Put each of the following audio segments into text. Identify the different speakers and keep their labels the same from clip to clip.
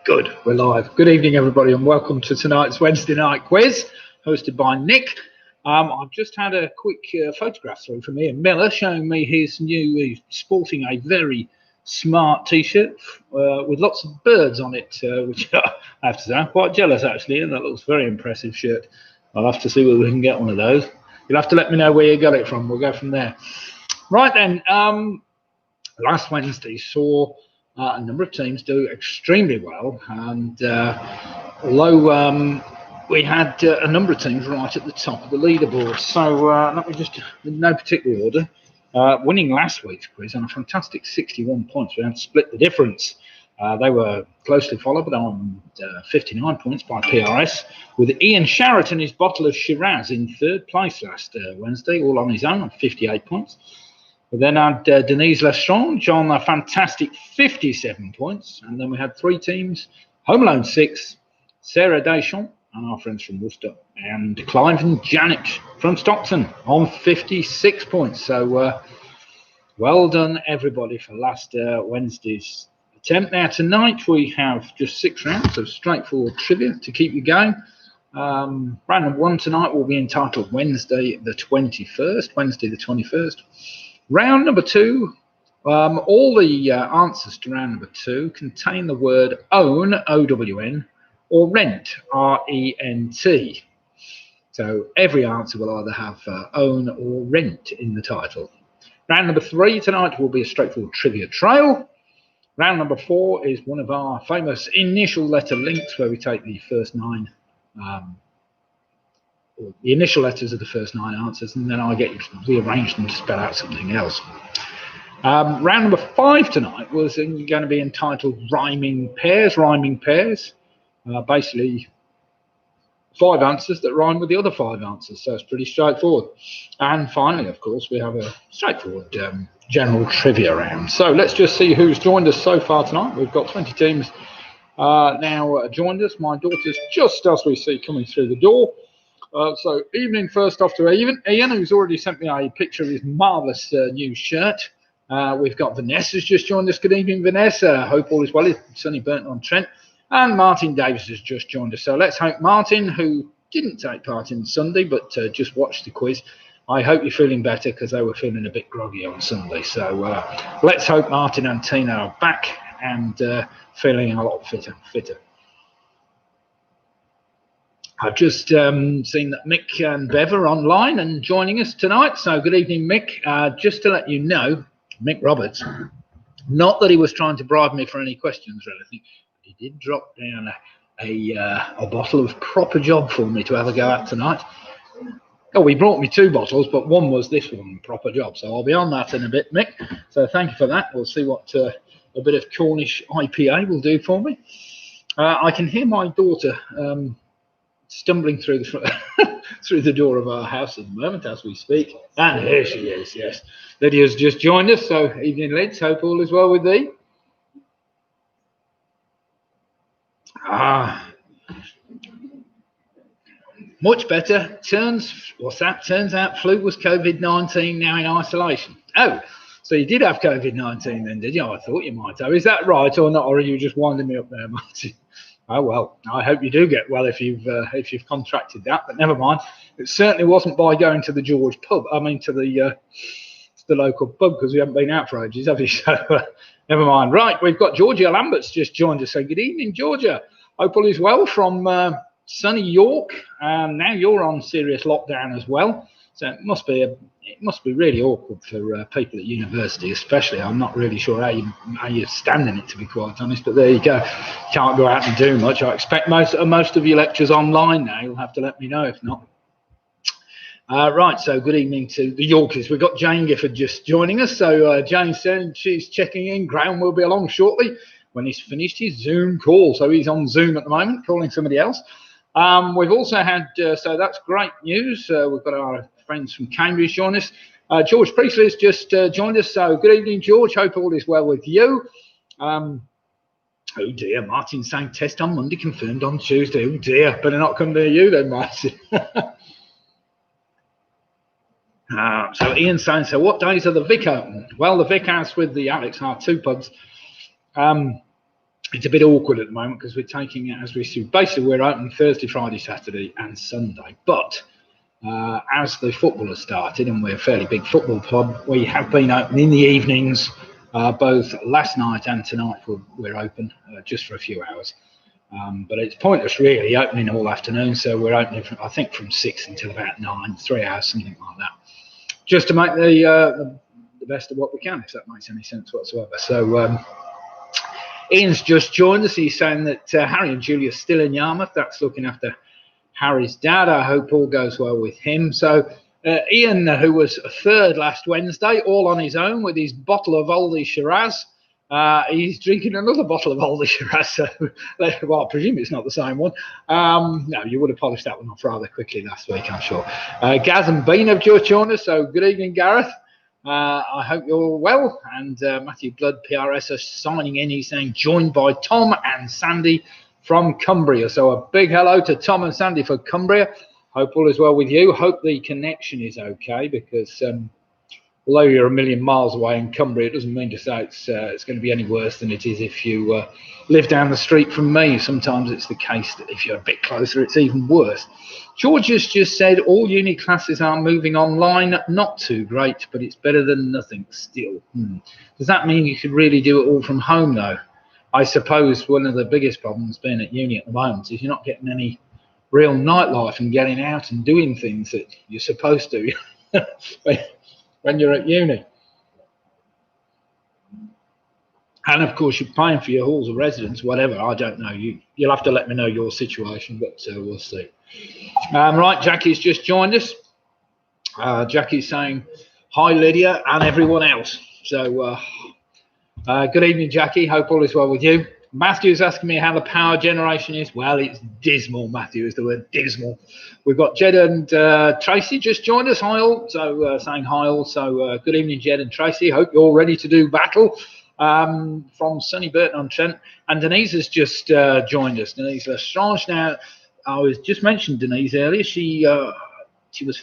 Speaker 1: Good, we're live. Good evening, everybody, and welcome to tonight's Wednesday night quiz, hosted by Nick. I've just had a quick photograph through from Ian Miller showing me his new, sporting a very smart t-shirt with lots of birds on it, which I have to say, I'm quite jealous actually, and that looks a very impressive shirt. I'll have to see whether we can get one of those. You'll have to let me know where you got it from. We'll go from there. Right then, last Wednesday saw a number of teams do extremely well, and although we had a number of teams right at the top of the leaderboard, so let me just, in no particular order, winning last week's quiz on a fantastic 61 points. We had to split the difference. They were closely followed on 59 points by PRS, with Ian Sharrett and his bottle of Shiraz in third place last Wednesday, all on his own on 58 points. We then had Denise Lestrange on a fantastic 57 points. And then we had three teams, Home Alone 6, Sarah Deschamps and our friends from Worcester, and Clive and Janet from Stockton on 56 points. So well done, everybody, for last Wednesday's attempt. Now, tonight we have just 6 rounds of straightforward trivia to keep you going. Round number 1 tonight will be entitled Wednesday the 21st. Round number 2, all the answers to round number 2 contain the word own, O-W-N, or rent, R-E-N-T. So every answer will either have own or rent in the title. Round number 3 tonight will be a straightforward trivia trail. Round number 4 is one of our famous initial letter links, where we take the first 9 the initial letters of the first 9 answers, and then I get rearranged them to spell out something else. Round number 5 tonight was going to be entitled Rhyming Pairs. Basically 5 answers that rhyme with the other 5 answers, so it's pretty straightforward. And finally, of course, we have a straightforward general trivia round. So let's just see who's joined us so far tonight. We've got 20 teams now joined us. My daughter's just, as we see, coming through the door. So evening first off to Ian, who's already sent me a picture of his marvellous new shirt. We've got Vanessa's just joined us. Good evening, Vanessa. Hope all is well. It's sunny Burton-on-Trent. And Martin Davis has just joined us. So let's hope Martin, who didn't take part in Sunday but just watched the quiz, I hope you're feeling better, because they were feeling a bit groggy on Sunday. So let's hope Martin and Tina are back and feeling a lot fitter. I've just seen that Mick and Bev are online and joining us tonight. So good evening, Mick. Just to let you know, Mick Roberts, not that he was trying to bribe me for any questions or anything, he did drop down a bottle of Proper Job for me to have a go at tonight. Oh, he brought me 2 bottles, but one was this one, Proper Job. So I'll be on that in a bit, Mick. So thank you for that. We'll see what a bit of Cornish IPA will do for me. I can hear my daughter stumbling through the through the door of our house at the moment as we speak, and here she is. Yes, Lydia's just joined us. So evening, Lids. Hope all is well with thee. Much better. Turns out Fluke was COVID-19, now in isolation. Oh, so you did have COVID-19 then, did you? I thought you might have. Is that right or not, or are you just winding me up there, Martin? Oh well, I hope you do get well if you've contracted that, but never mind. It certainly wasn't by going to the George pub. I mean to the local pub, because we haven't been out for ages, have you? So never mind. Right, we've got Georgia Lambert's just joined us. So good evening, Georgia. Hope all is well from sunny York. Now you're on serious lockdown as well, so it must be really awkward for people at university, especially. I'm not really sure how you're standing it, to be quite honest, but there you go. Can't go out and do much. I expect most of your lectures online now. You'll have to let me know if not. Right, so good evening to the Yorkies. We've got Jane Gifford just joining us. So Jane said she's checking in. Graham will be along shortly when he's finished his Zoom call. So he's on Zoom at the moment, calling somebody else. We've also had, so that's great news. We've got our friends from Cambridge join us. George Priestley has just joined us. So good evening, George. Hope all is well with you. Oh dear, Martin's saying test on Monday, confirmed on Tuesday. Oh dear, better not come near you then, Martin. So Ian's saying, so what days are the Vic open? Well, the Vic House with the Alex are 2 pubs. it's a bit awkward at the moment because we're taking it as we see. Basically, we're open Thursday, Friday, Saturday, and Sunday. But as the football has started, and we're a fairly big football pub, we have been open in the evenings. Both last night and tonight we're open just for a few hours. But it's pointless really opening all afternoon, so we're opening from, I think, from 6 until about 9, 3 hours, something like that, just to make the best of what we can, if that makes any sense whatsoever. So Ian's just joined us. He's saying that Harry and Julia are still in Yarmouth. That's looking after Harry's dad. I hope all goes well with him. So Ian, who was third last Wednesday, all on his own with his bottle of Oldie Shiraz, he's drinking another bottle of Oldie Shiraz. So, well, I presume it's not the same one. No, you would have polished that one off rather quickly last week, I'm sure. Gaz and Bean have just joined us. So good evening, Gareth. I hope you're well. And Matthew Blood, PRS, are signing in. He's saying joined by Tom and Sandy from Cumbria. So a big hello to Tom and Sandy for Cumbria. Hope all is well with you. Hope the connection is okay, because although you're a million miles away in Cumbria, it doesn't mean to say it's going to be any worse than it is if you live down the street from me. Sometimes it's the case that if you're a bit closer, it's even worse. George has just said all uni classes are moving online. Not too great, but it's better than nothing still. Does that mean you could really do it all from home, though? I suppose one of the biggest problems being at uni at the moment is you're not getting any real nightlife and getting out and doing things that you're supposed to when you're at uni. And of course, you're paying for your halls of residence, whatever. I don't know. You'll have to let me know your situation, but we'll see. Right, Jackie's just joined us. Jackie's saying hi, Lydia, and everyone else. So good evening, Jackie. Hope all is well with you. Matthew's asking me how the power generation is. Well, it's dismal, Matthew, is the word, dismal. We've got Jed and Tracy just joined us. Hi all. So saying hi all. So good evening, Jed and Tracy. Hope you're all ready to do battle. From sunny Burton-on-Trent. And Denise has just joined us. Denise Lestrange. Now, I was just mentioned Denise earlier. She was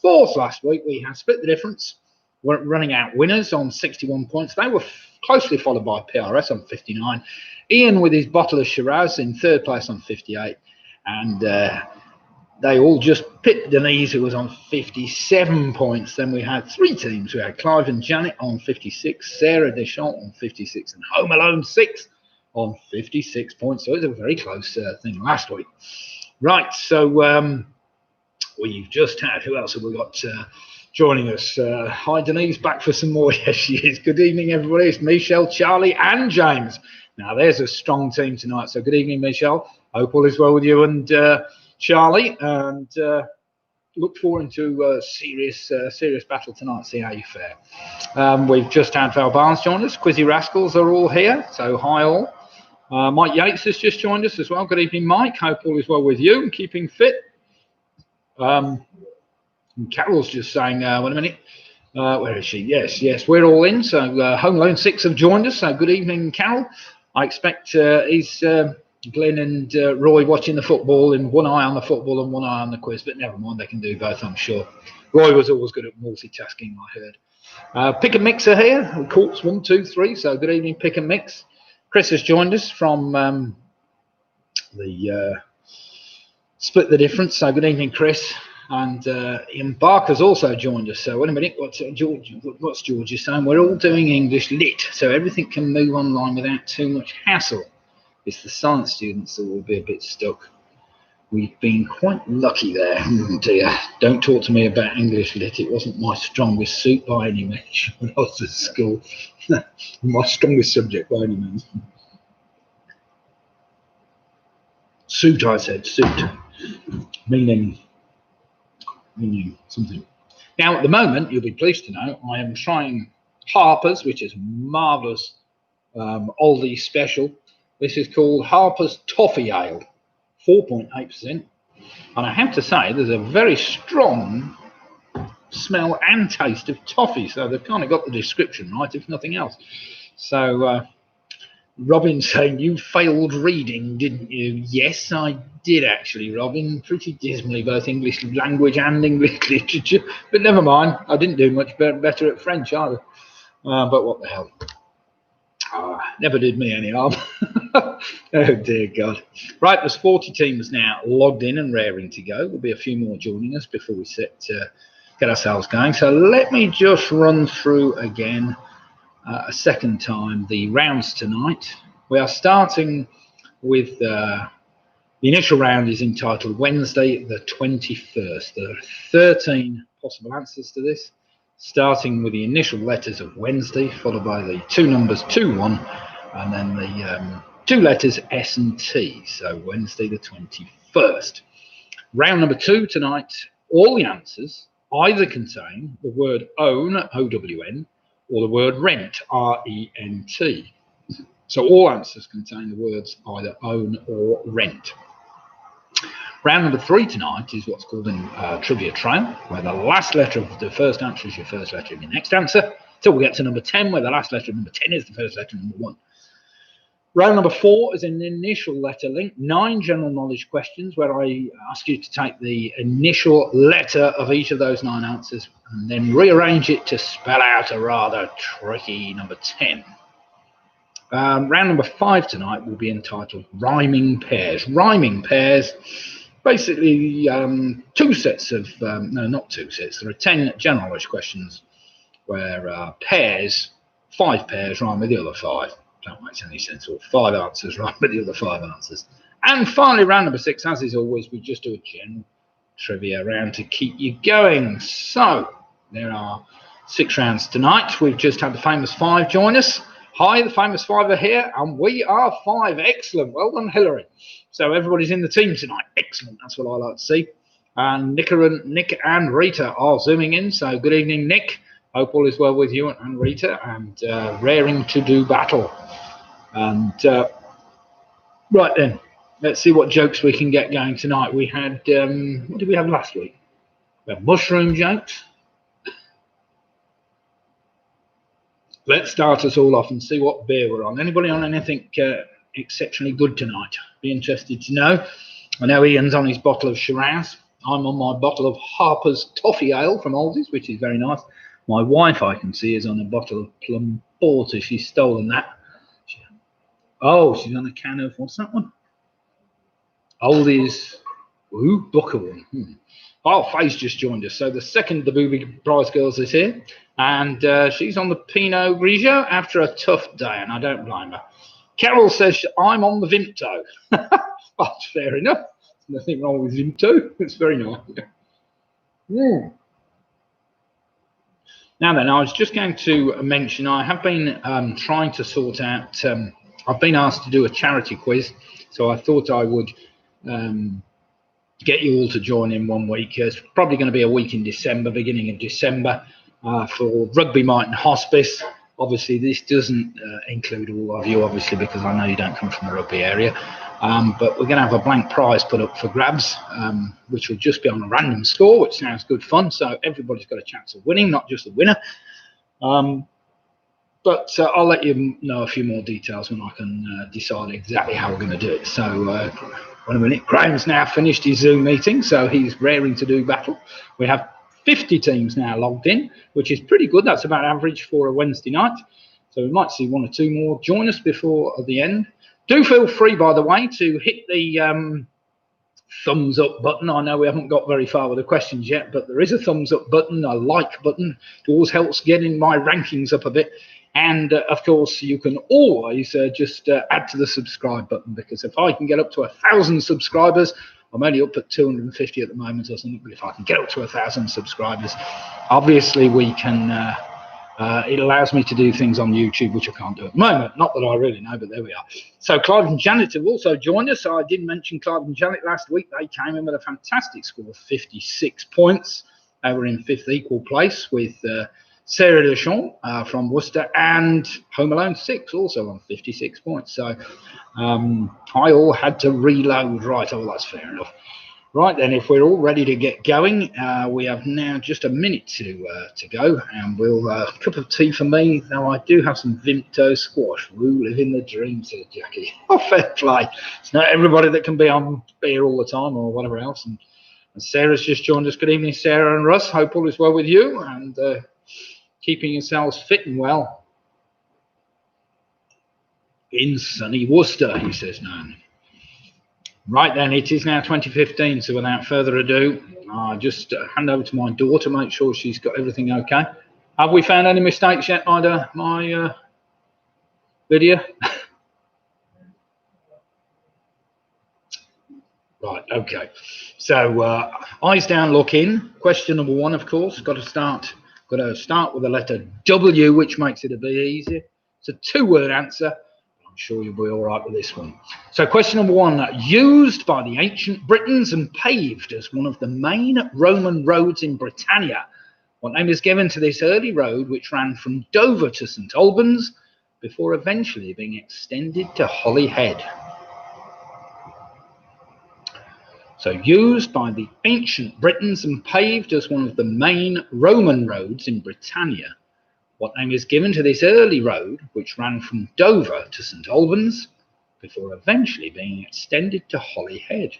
Speaker 1: fourth last week. We had split the difference. We're running out winners on 61 points. They were closely followed by PRS on 59. Ian with his bottle of Shiraz in third place on 58. And they all just pipped Denise, who was on 57 points. Then we had three teams. We had Clive and Janet on 56, Sarah Deschamps on 56, and Home Alone 6 on 56 points. So it was a very close thing last week. Right, so we've just had, who else have we got joining us? Hi, Denise, back for some more. Yes, she is. Good evening, everybody. It's Michelle, Charlie, and James. Now, there's a strong team tonight. So good evening, Michelle. Hope all is well with you and Charlie, and look forward to serious battle tonight. See how you fare. We've just had Val Barnes join us. Quizzy Rascals are all here. So hi all. Mike Yates has just joined us as well. Good evening, Mike. Hope all is well with you and keeping fit. And Carol's just saying, wait a minute, where is she? Yes, we're all in. So Home Alone 6 have joined us. So good evening, Carol. I expect he's Glenn and Roy watching the football, and one eye on the football and one eye on the quiz, but never mind, they can do both, I'm sure. Roy was always good at multitasking, I heard. Pick and Mix are here. Courts 1, 2, 3. So good evening, Pick and Mix. Chris has joined us from the Split the Difference. So good evening, Chris. And Ian Barker's also joined us. So wait a minute, what's George saying? We're all doing English lit, so everything can move online without too much hassle. It's the science students that will be a bit stuck. We've been quite lucky there. Dear, don't talk to me about English lit. It wasn't my strongest suit by any means when I was at school. My strongest subject by any means. Suit, I said, suit. Meaning something. Now, at the moment, you'll be pleased to know, I am trying Harper's, which is marvellous oldie special. This is called Harper's Toffee Ale, 4.8%. And I have to say, there's a very strong smell and taste of toffee. So they've kind of got the description right, if nothing else. So Robin saying, you failed reading, didn't you? Yes, I did actually, Robin. Pretty dismally, both English language and English literature. But never mind, I didn't do much better at French either. But what the hell. Never did me any harm. Oh dear God. Right, there's 40 teams now logged in and raring to go. There'll be a few more joining us before we get ourselves going. So let me just run through again a second time the rounds tonight. We are starting with the initial round is entitled Wednesday the 21st. There are 13 possible answers to this, starting with the initial letters of Wednesday, followed by the two numbers 2, 1, and then the two letters S and T. So Wednesday the 21st. Round number 2 tonight, all the answers either contain the word own, O-W-N, or the word rent, R-E-N-T. So all answers contain the words either own or rent. Round number 3 tonight is what's called a trivia trail, where the last letter of the first answer is your first letter of your next answer, till we get to number 10, where the last letter of number 10 is the first letter of number 1. Round number 4 is an initial letter link, 9 general knowledge questions, where I ask you to take the initial letter of each of those 9 answers and then rearrange it to spell out a rather tricky number 10. Round number 5 tonight will be entitled Rhyming Pairs. Rhyming pairs, basically 2 sets of, no, not 2 sets, there are 10 general knowledge questions where pairs, 5 pairs rhyme with the other 5. Don't make any sense, or 5 answers rhyme with the other 5 answers. And finally, round number 6, as is always, we just do a general trivia round to keep you going. So there are 6 rounds tonight. We've just had the famous 5 join us. Hi, the famous 5 are here, and we are 5. Excellent. Well done, Hillary. So everybody's in the team tonight. Excellent. That's what I like to see. And Nick and Rita are zooming in. So good evening, Nick. Hope all is well with you and Rita, and raring to do battle. And right then, let's see what jokes we can get going tonight. We had, what did we have last week? We had mushroom jokes. Let's start us all off and see what beer we're on. Anybody on anything exceptionally good tonight? Be interested to know. I know Ian's on his bottle of Shiraz. I'm on my bottle of Harper's Toffee Ale from Aldi's, which is very nice. My wife, I can see, is on a bottle of Plum Porter. She's stolen that. Oh, she's on a can of, what's that one? Aldi's, ooh, Booker one. Oh, Faye's just joined us. So the second the Booby Prize Girls is here. And she's on the Pinot Grigio after a tough day, and I don't blame her. Carol says, I'm on the Vimto. That's fair enough. There's nothing wrong with Vimto. It's very nice. Mm. Now then, I was just going to mention, I have been trying to sort out, I've been asked to do a charity quiz, so I thought I would get you all to join in one week. It's probably going to be a week in December, beginning of December, for Rugby Mite and Hospice. Obviously, this doesn't include all of you, obviously, because I know you don't come from the rugby area. But we're going to have a blank prize put up for grabs, which will just be on a random score, which sounds good fun. So everybody's got a chance of winning, not just the winner. But I'll let you know a few more details when I can decide exactly how we're going to do it. So wait a minute, Graham's now finished his Zoom meeting, so he's raring to do battle. We have 50 teams now logged in, which is pretty good. That's about average for a Wednesday night. So we might see 1 or 2 more join us before the end. Do feel free, by the way, to hit the thumbs up button. I know we haven't got very far with the questions yet, but there is a thumbs up button, a like button. It always helps getting my rankings up a bit. And of course, you can always just add to the subscribe button, because if I can get up to 1,000 subscribers, I'm only up at 250 at the moment or something, but if I can get up to 1,000 subscribers, obviously we can, it allows me to do things on YouTube, which I can't do at the moment. Not that I really know, but there we are. So Clive and Janet have also joined us. So I did mention Clive and Janet last week. They came in with a fantastic score of 56 points. They were in 5th equal place with Sarah Deschamps from Worcester, and Home Alone 6 also on 56 points. So I all had to reload. Right, oh, that's fair enough. Right then, if we're all ready to get going, we have now just a minute to go, and we'll a cup of tea for me. Now I do have some Vimto squash. Ooh, living the dream, said Jackie. Oh, fair play. It's not everybody that can be on beer all the time or whatever else. And Sarah's just joined us. Good evening, Sarah and Russ. Hope all is well with you and keeping yourselves fit and well. in sunny Worcester, he says no. Right then, it is now 2015, so without further ado, I'll just hand over to my daughter, make sure she's got everything okay. Have we found any mistakes yet by my video? Right, okay. So eyes down, look in. Question number one, of course, got to start with the letter W, which makes it a bit easier. It's a two-word answer. I'm sure you'll be all right with this one. So question number one, used by the ancient Britons and paved as one of the main Roman roads in Britannia. What name is given to this early road, which ran from Dover to St Albans before eventually being extended to Holyhead? So used by the ancient Britons and paved as one of the main Roman roads in Britannia. What name is given to this early road, which ran from Dover to St Albans before eventually being extended to Holyhead?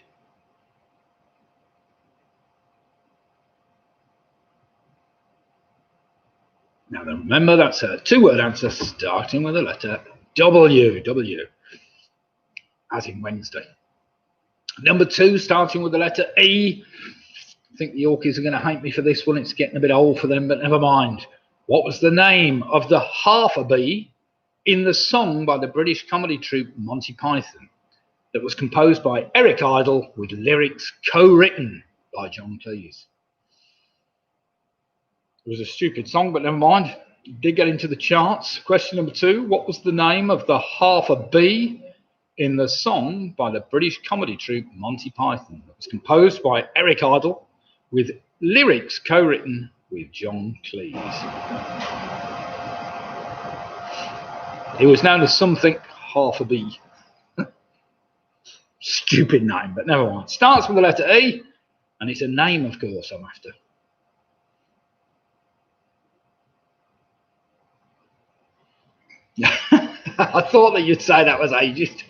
Speaker 1: Now remember, that's a two-word answer starting with the letter W. W, as in Wednesday. Number two, starting with the letter E. I think the Yorkies are going to hate me for this one. It's getting a bit old for them, but never mind. What was the name of the half a bee in the song by the British comedy troupe Monty Python that was composed by Eric Idle with lyrics co-written by John Cleese? It was a stupid song, but never mind. It did get into the charts. Question number two, what was the name of the half a bee in the song by the British comedy troupe Monty Python that was composed by Eric Idle with lyrics co-written with John Cleese? It was known as something half a bee. Stupid name, but never mind. Starts with the letter E, and it's a name, of course, I'm after. I thought that you'd say that was ageist.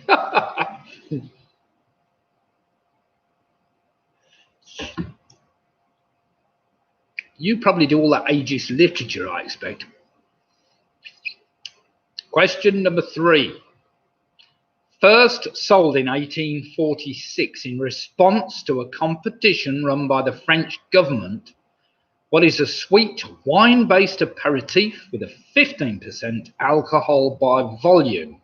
Speaker 1: You probably do all that ageist literature, I expect. Question number three. First sold in 1846 in response to a competition run by the French government, what is a sweet wine-based aperitif with a 15% alcohol by volume?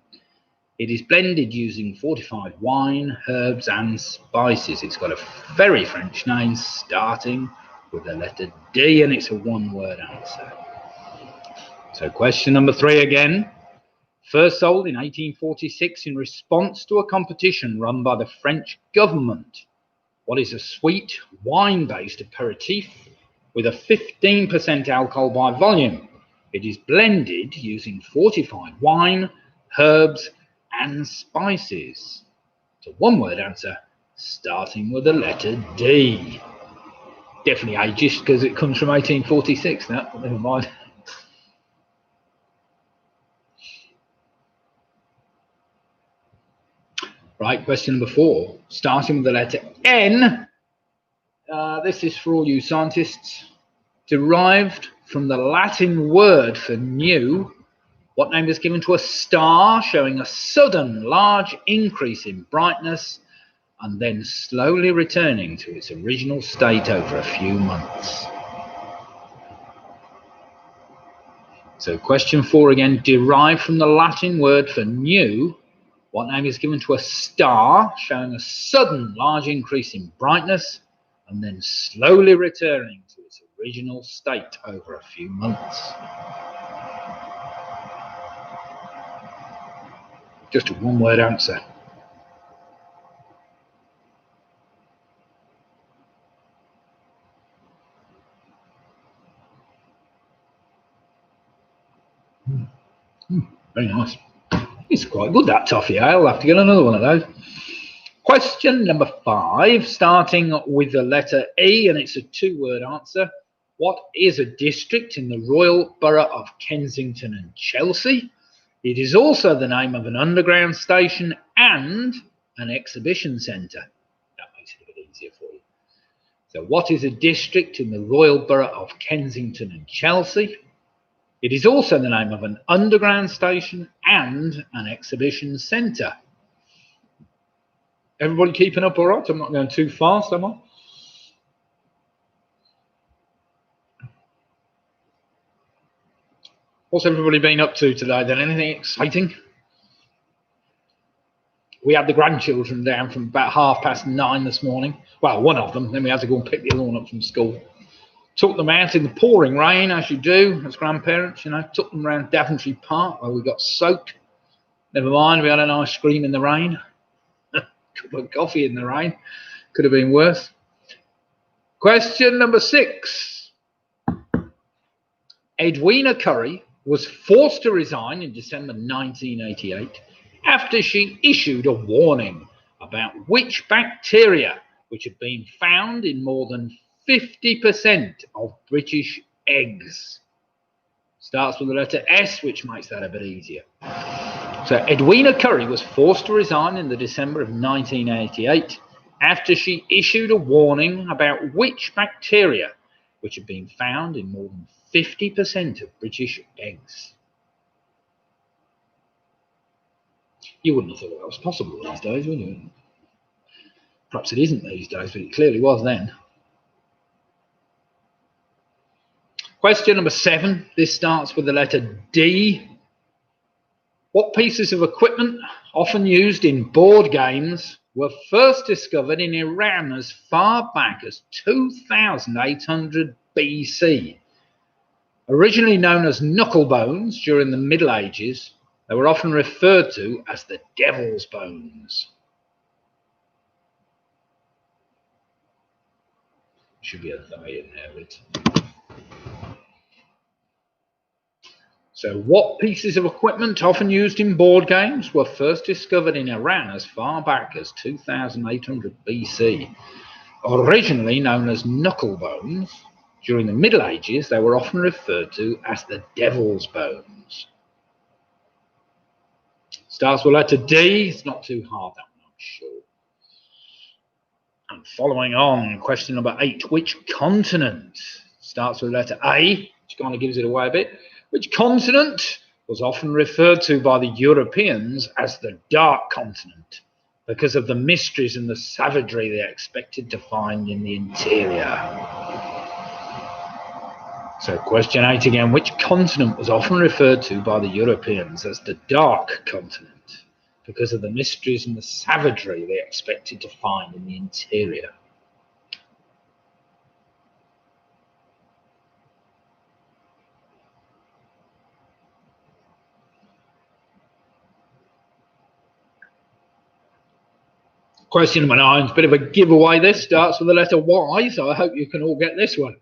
Speaker 1: It is blended using fortified wine, herbs and spices. It's got a very French name starting with the letter D, and it's a one-word answer. So question number three again. First sold in 1846 in response to a competition run by the French government. What is a sweet wine-based aperitif with a 15% alcohol by volume? It is blended using fortified wine, herbs and spices. It's a one-word answer starting with the letter D. Definitely ageist because it comes from 1846 now, but never mind. Right, question number four, starting with the letter N. This is for all you scientists. Derived from the Latin word for new, what name is given to a star showing a sudden large increase in brightness and then slowly returning to its original state over a few months? So question four again, derived from the Latin word for new, what name is given to a star showing a sudden large increase in brightness and then slowly returning to its original state over a few months? Just a one-word answer. Very nice. It's quite good, that toffee. I'll have to get another one of those. Question number five, starting with the letter E, and it's a two-word answer. What is a district in the Royal Borough of Kensington and Chelsea? It is also the name of an underground station and an exhibition centre. That makes it a bit easier for you. So what is a district in the Royal Borough of Kensington and Chelsea? It is also the name of an underground station and an exhibition centre. Everybody keeping up all right? I'm not going too fast, am I? What's everybody been up to today then? Anything exciting? We had the grandchildren down from about 9:30 this morning. Well, one of them. Then we had to go and pick the other one up from school. Took them out in the pouring rain, as you do as grandparents, you know. Took them around Daventry Park where we got soaked. Never mind, we had an ice cream in the rain. A cup of coffee in the rain. Could have been worse. Question number 6. Edwina Currie was forced to resign in December 1988 after she issued a warning about which bacteria which had been found in more than 50% of British eggs. Starts with the letter S, which makes that a bit easier. So Edwina Currie was forced to resign in the December of 1988 after she issued a warning about which bacteria which had been found in more than 50% of British eggs. You wouldn't have thought that was possible these days, would you? Perhaps it isn't these days, but it clearly was then. Question number 7. This starts with the letter D. What pieces of equipment, often used in board games, were first discovered in Iran as far back as 2800 BC? Originally known as knuckle bones during the Middle Ages, they were often referred to as the devil's bones. Should be a they in there, but... So what pieces of equipment often used in board games were first discovered in Iran as far back as 2800 BC? Originally known as knuckle bones, during the Middle Ages they were often referred to as the devil's bones. Starts with letter D. It's not too hard, that one, I'm sure. And following on, question number 8. Which continent? Starts with letter A, which kind of gives it away a bit. Which continent was often referred to by the Europeans as the Dark Continent because of the mysteries and the savagery they expected to find in the interior? So question 8 again. Which continent was often referred to by the Europeans as the Dark Continent because of the mysteries and the savagery they expected to find in the interior? Question number 9 is a bit of a giveaway. This starts with the letter Y, so I hope you can all get this one.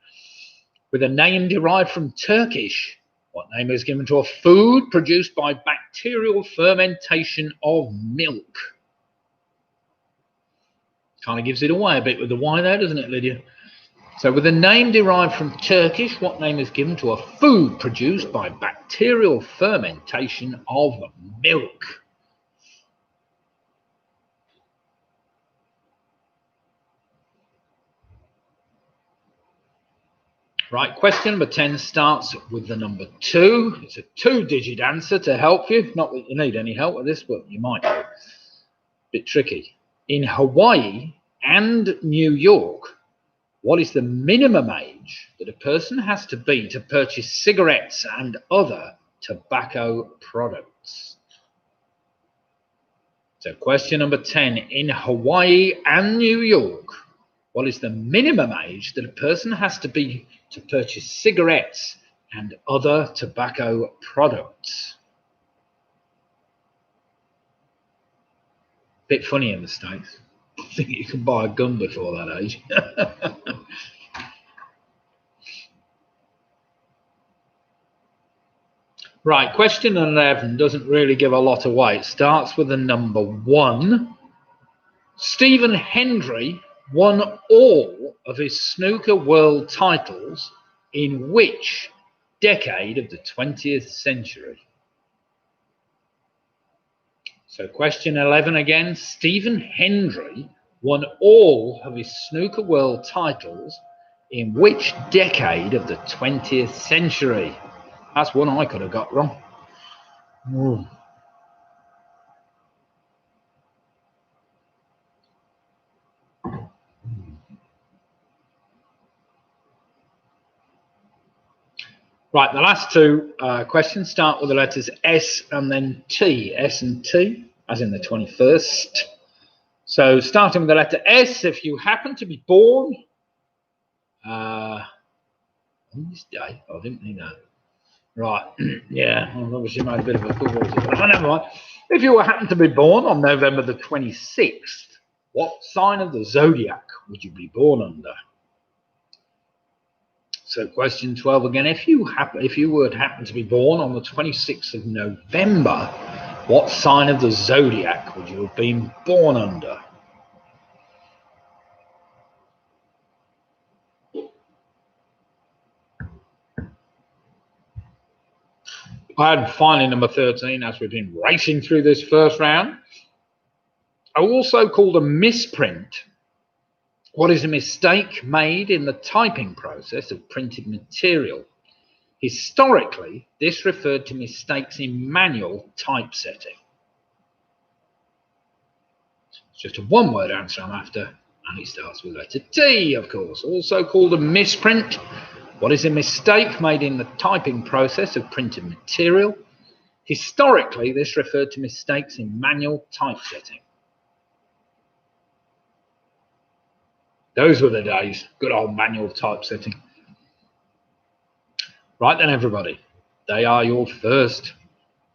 Speaker 1: With a name derived from Turkish, what name is given to a food produced by bacterial fermentation of milk? Kind of gives it away a bit with the Y there, doesn't it, Lydia? So with a name derived from Turkish, what name is given to a food produced by bacterial fermentation of milk? Right, question number 10 starts with the number 2. It's a 2-digit answer to help you. Not that you need any help with this, but you might. A bit tricky. In Hawaii and New York, what is the minimum age that a person has to be to purchase cigarettes and other tobacco products? So question number 10. In Hawaii and New York, what is the minimum age that a person has to be to purchase cigarettes and other tobacco products? Bit funny in the States. I think you can buy a gun before that age. Right, question 11 doesn't really give a lot away. It starts with the number 1. Stephen Hendry won all of his snooker world titles in which decade of the 20th century? So question 11 again. Stephen Hendry won all of his snooker world titles in which decade of the 20th century? That's one I could have got wrong. Ooh. Right, the last two questions start with the letters S and then T. S and T, as in the 21st. So starting with the letter S, if you happen to be born on this day, I didn't think that. Right, yeah, I've obviously made a bit of a fool. Oh, never mind. If you happen to be born on November the 26th, what sign of the zodiac would you be born under? So question 12 again, if you would happen to be born on the 26th of November, what sign of the zodiac would you have been born under? And finally, number 13, as we've been racing through this first round, also called a misprint. What is a mistake made in the typing process of printed material? Historically, this referred to mistakes in manual typesetting. It's just a one-word answer I'm after, and it starts with letter T, of course. Also called a misprint. What is a mistake made in the typing process of printed material? Historically, this referred to mistakes in manual typesetting. Those were the days, good old manual typesetting. Right then, everybody, they are your first,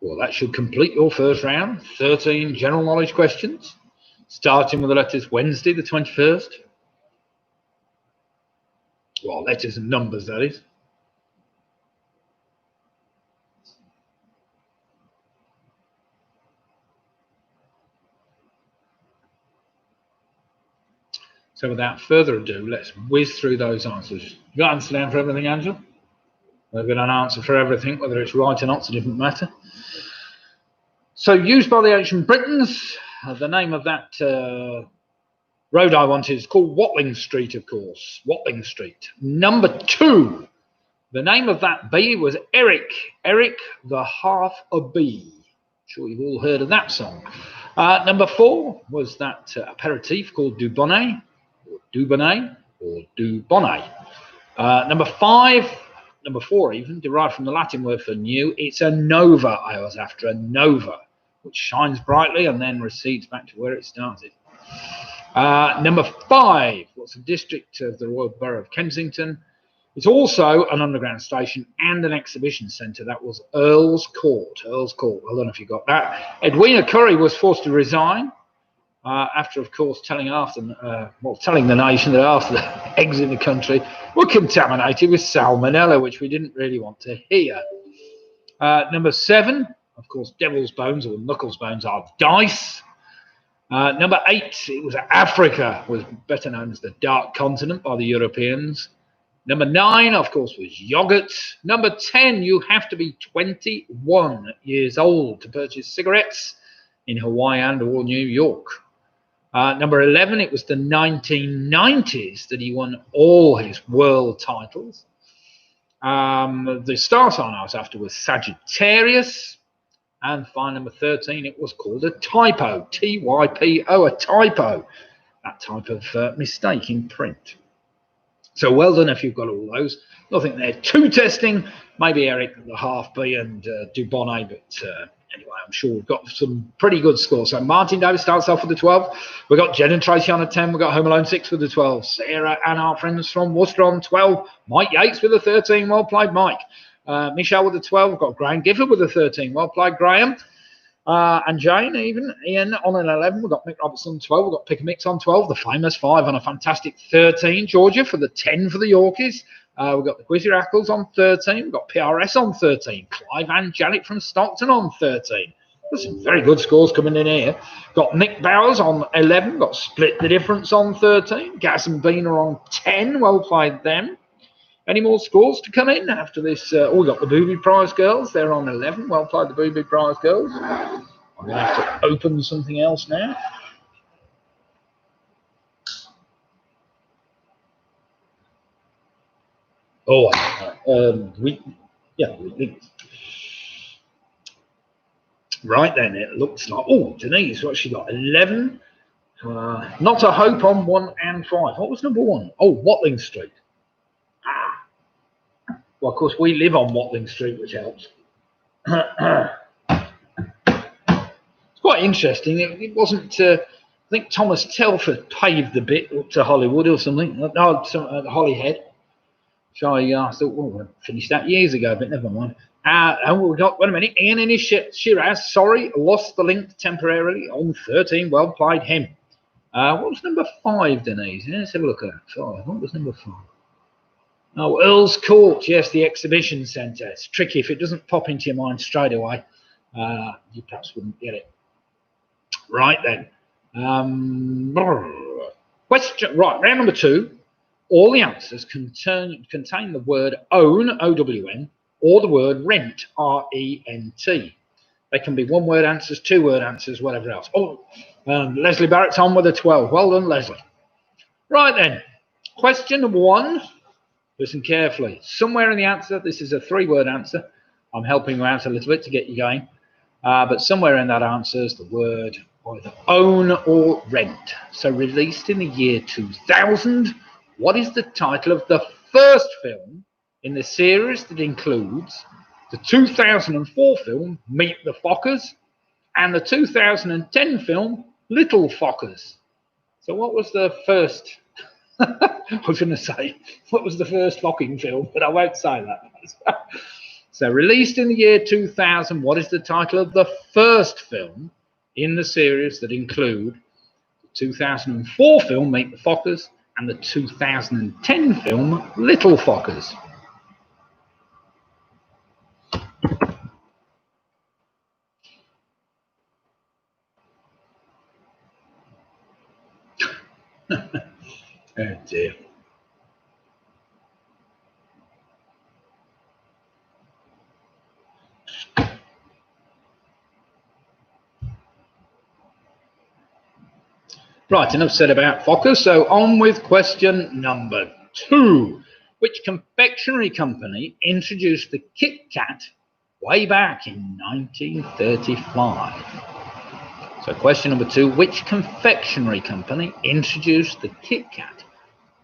Speaker 1: well, that should complete your first round, 13 general knowledge questions, starting with the letters Wednesday the 21st. Well, letters and numbers, that is. So without further ado, let's whiz through those answers. You got an answer down for everything, Angela? I've got an answer for everything, whether it's right or not, it's a different matter. So used by the ancient Britons, the name of that road I wanted is called Watling Street, of course. Watling Street. Number 2, the name of that bee was Eric. Eric the Half a Bee. I'm sure you've all heard of that song. Number 4 was that aperitif called Dubonnet, or Dubonnet, or Dubonnet. Number 4 even, derived from the Latin word for new. It's a nova I was after, a nova, which shines brightly and then recedes back to where it started. Number 5, what's a district of the Royal Borough of Kensington? It's also an underground station and an exhibition centre. That was Earl's Court. Earl's Court. I don't know if you got that. Edwina Currie was forced to resign after, of course, telling the nation that after the eggs in the country were contaminated with salmonella, which we didn't really want to hear. Number 7, of course, devil's bones or knuckles bones are dice. Number 8, it was Africa, was better known as the Dark Continent by the Europeans. Number 9, of course, was yogurt. Number 10, you have to be 21 years old to purchase cigarettes in Hawaii and or New York. Number 11, it was the 1990s that he won all his world titles. The star sign I was after was Sagittarius. And finally, number 13, it was called a typo, T-Y-P-O, a typo, that type of mistake in print. So well done if you've got all those. Nothing there too testing. Maybe Eric the Half Bee and Dubonnet, but anyway, I'm sure we've got some pretty good scores. So Martin Davis starts off with the 12. We've got Jen and Tracy on a 10. We've got Home Alone 6 with the 12. Sarah and our friends from Worcester on 12. Mike Yates with the 13. Well played, Mike. Michelle with the 12. We've got Graham Gifford with the 13. Well played, Graham. And Jane, even. Ian on an 11. We've got Mick Robertson on 12. We've got Pick a Mix on 12. The famous 5 on a fantastic 13. Georgia for the 10 for the Yorkies. We've got the Quizzy Rackles on 13. We've got PRS on 13. Clive and Janet from Stockton on 13. There's some very good scores coming in here. Got Nick Bowers on 11. Got Split the Difference on 13. Gas and Bean are on 10. Well played them. Any more scores to come in after this? We've got the Booby Prize Girls. They're on 11. Well played, the Booby Prize Girls. I'm going to have to open something else now. Oh, Yeah. Right then, it looks like, oh, Denise, what she got? 11. Not a Hope on 1 and 5. What was number 1? Oh, Watling Street. Well, of course, we live on Watling Street, which helps. It's quite interesting. It wasn't, I think Thomas Telford paved the bit up to Hollywood or something. No, Holyhead. So I thought, well, I finished that years ago, but never mind. And we've got, wait a minute, Ian and his Shiraz, sorry, lost the link temporarily on 13. Well played him. What was number 5, Denise? Let's have a look at that. 5. What was number 5? Oh, Earl's Court. Yes, the exhibition centre. It's tricky. If it doesn't pop into your mind straight away, you perhaps wouldn't get it. Right then. Question. Right, round number 2. All the answers contain the word own, O-W-N, or the word rent, R-E-N-T. They can be one-word answers, two-word answers, whatever else. Oh, Leslie Barrett's on with a 12. Well done, Leslie. Right then. Question 1. Listen carefully. Somewhere in the answer, this is a 3-word answer. I'm helping you out a little bit to get you going. But somewhere in that answer is the word either own or rent. So released in the year 2000, what is the title of the first film in the series that includes the 2004 film Meet the Fockers and the 2010 film Little Fockers? So what was the first... I was going to say, what was the first Focking film? But I won't say that. So, released in the year 2000, what is the title of the first film in the series that include the 2004 film Meet the Fockers and the 2010 film Little Fockers? Oh dear. Right, enough said about Fockers. So on with question number 2. Which confectionery company introduced the Kit Kat way back in 1935? So question number 2, which confectionery company introduced the Kit Kat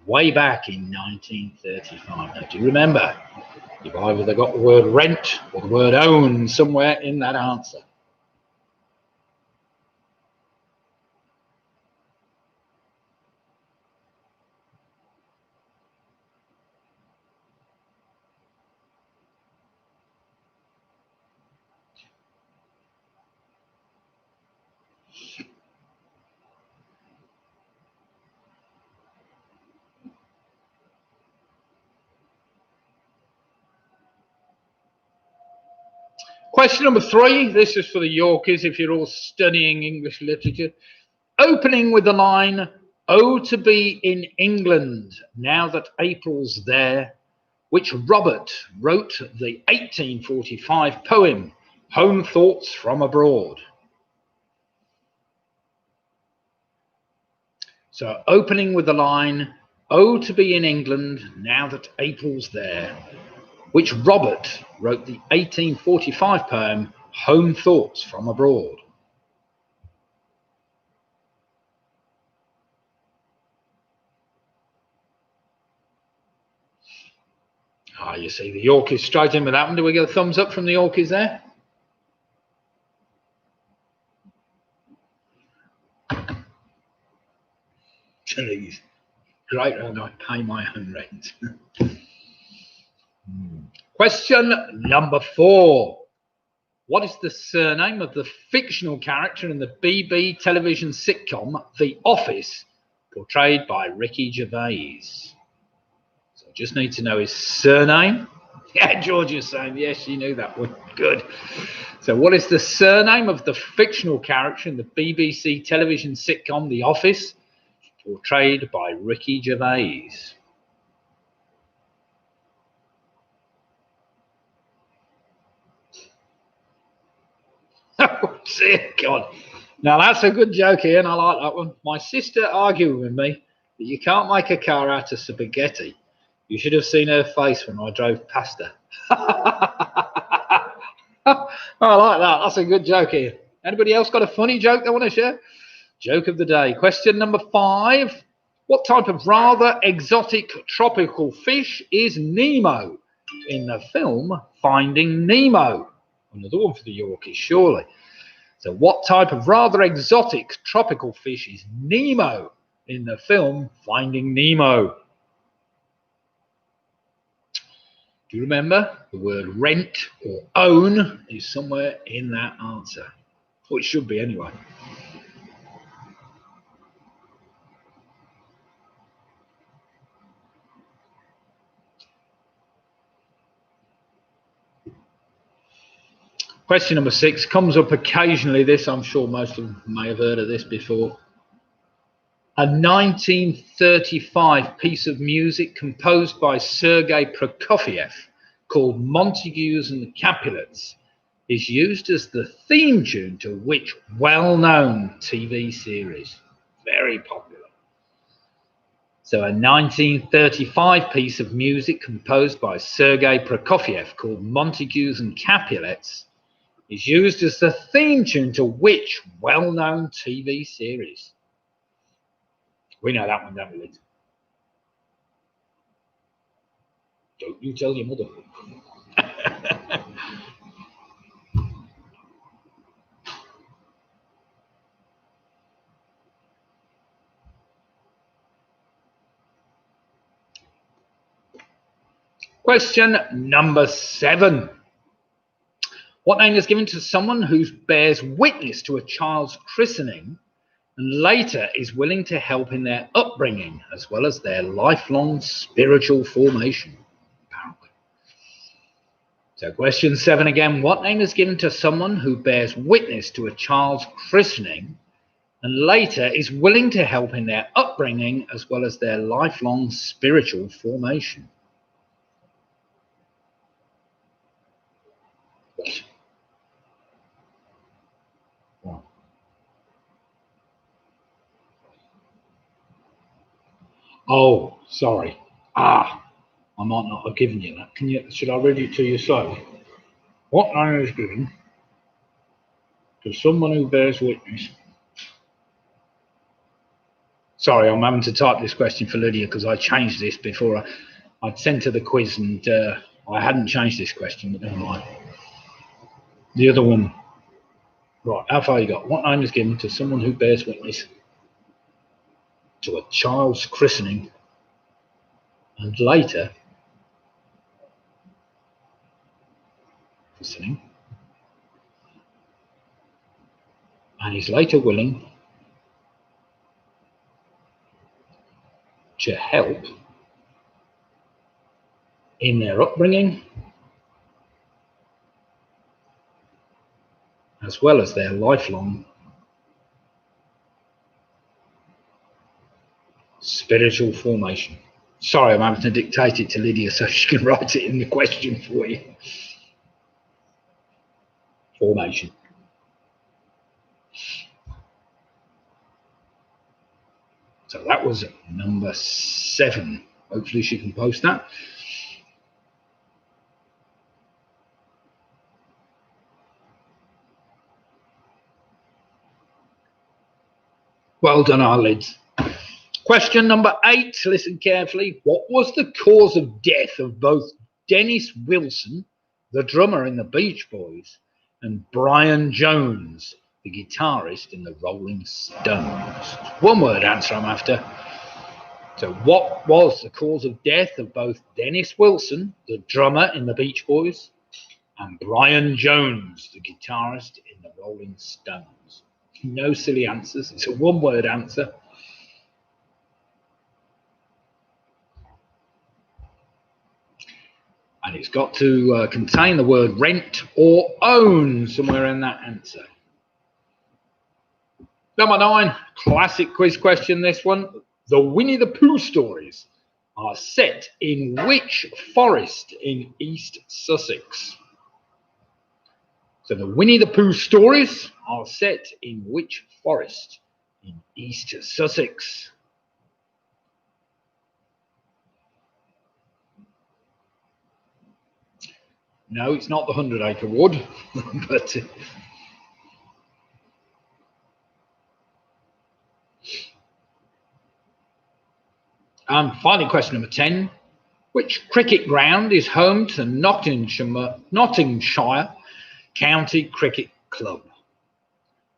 Speaker 1: way back in 1935? Now, do you remember? You've either got the word rent or the word own somewhere in that answer. Question number 3, this is for the Yorkies if you're all studying English literature. Opening with the line, "Oh, to be in England, now that April's there," which Robert wrote the 1845 poem, Home Thoughts from Abroad. So opening with the line, "Oh, to be in England, now that April's there," which Robert wrote the 1845 poem, Home Thoughts from Abroad. You see the Yorkies straight in with that one. Do we get a thumbs up from the Yorkies there? Please. Great, and I pay my own rent. Question number 4. What is the surname of the fictional character in the BBC television sitcom The Office, portrayed by Ricky Gervais? So I just need to know his surname. Yeah, Georgia's saying yes, she knew that one. Good. So what is the surname of the fictional character in the BBC television sitcom The Office, portrayed by Ricky Gervais? Oh, dear God. Now, that's a good joke, Ian. I like that one. My sister argued with me that you can't make a car out of spaghetti. You should have seen her face when I drove past her. I like that. That's a good joke here. Anybody else got a funny joke they want to share? Joke of the day. Question number 5. What type of rather exotic tropical fish is Nemo in the film Finding Nemo? Another one for the Yorkies, surely. So what type of rather exotic tropical fish is Nemo in the film Finding Nemo? Do you remember? The word rent or own is somewhere in that answer. Or it should be anyway. Question number 6 comes up occasionally. This, I'm sure most of them may have heard of this before. A 1935 piece of music composed by Sergei Prokofiev called Montagues and Capulets is used as the theme tune to which well-known TV series? Very popular. So a 1935 piece of music composed by Sergei Prokofiev called Montagues and Capulets is used as the theme tune to which well-known TV series? We know that one, don't we, Liz? Don't you tell your mother. Question number 7. What name is given to someone who bears witness to a child's christening and later is willing to help in their upbringing as well as their lifelong spiritual formation? Apparently. So question 7 again. What name is given to someone who bears witness to a child's christening and later is willing to help in their upbringing as well as their lifelong spiritual formation? Oh, sorry. I might not have given you that. Should I read it to you slowly? What name is given to someone who bears witness? Sorry, I'm having to type this question for Lydia because I changed this before I'd sent her the quiz and I hadn't changed this question, but never mind. The other one. Right, how far you got? What name is given to someone who bears witness to a child's christening and later christening and is later willing to help in their upbringing as well as their lifelong spiritual formation? Sorry, I'm having to dictate it to Lydia so she can write it in the question for you. Formation. So that was number 7. Hopefully she can post that. Well done, our lids. Question number 8. Listen carefully. What was the cause of death of both Dennis Wilson, the drummer in the Beach Boys, and Brian Jones, the guitarist in the Rolling Stones? One word answer I'm after. So what was the cause of death of both Dennis Wilson, the drummer in the Beach Boys, and Brian Jones, the guitarist in the Rolling Stones? No silly answers. It's a one-word answer. And it's got to contain the word rent or own somewhere in that answer. Number 9, classic quiz question, this one. The Winnie the Pooh stories are set in which forest in East Sussex? So the Winnie the Pooh stories are set in which forest in East Sussex? No, it's not the 100-acre wood, but finally, question number 10. Which cricket ground is home to Nottinghamshire County Cricket Club?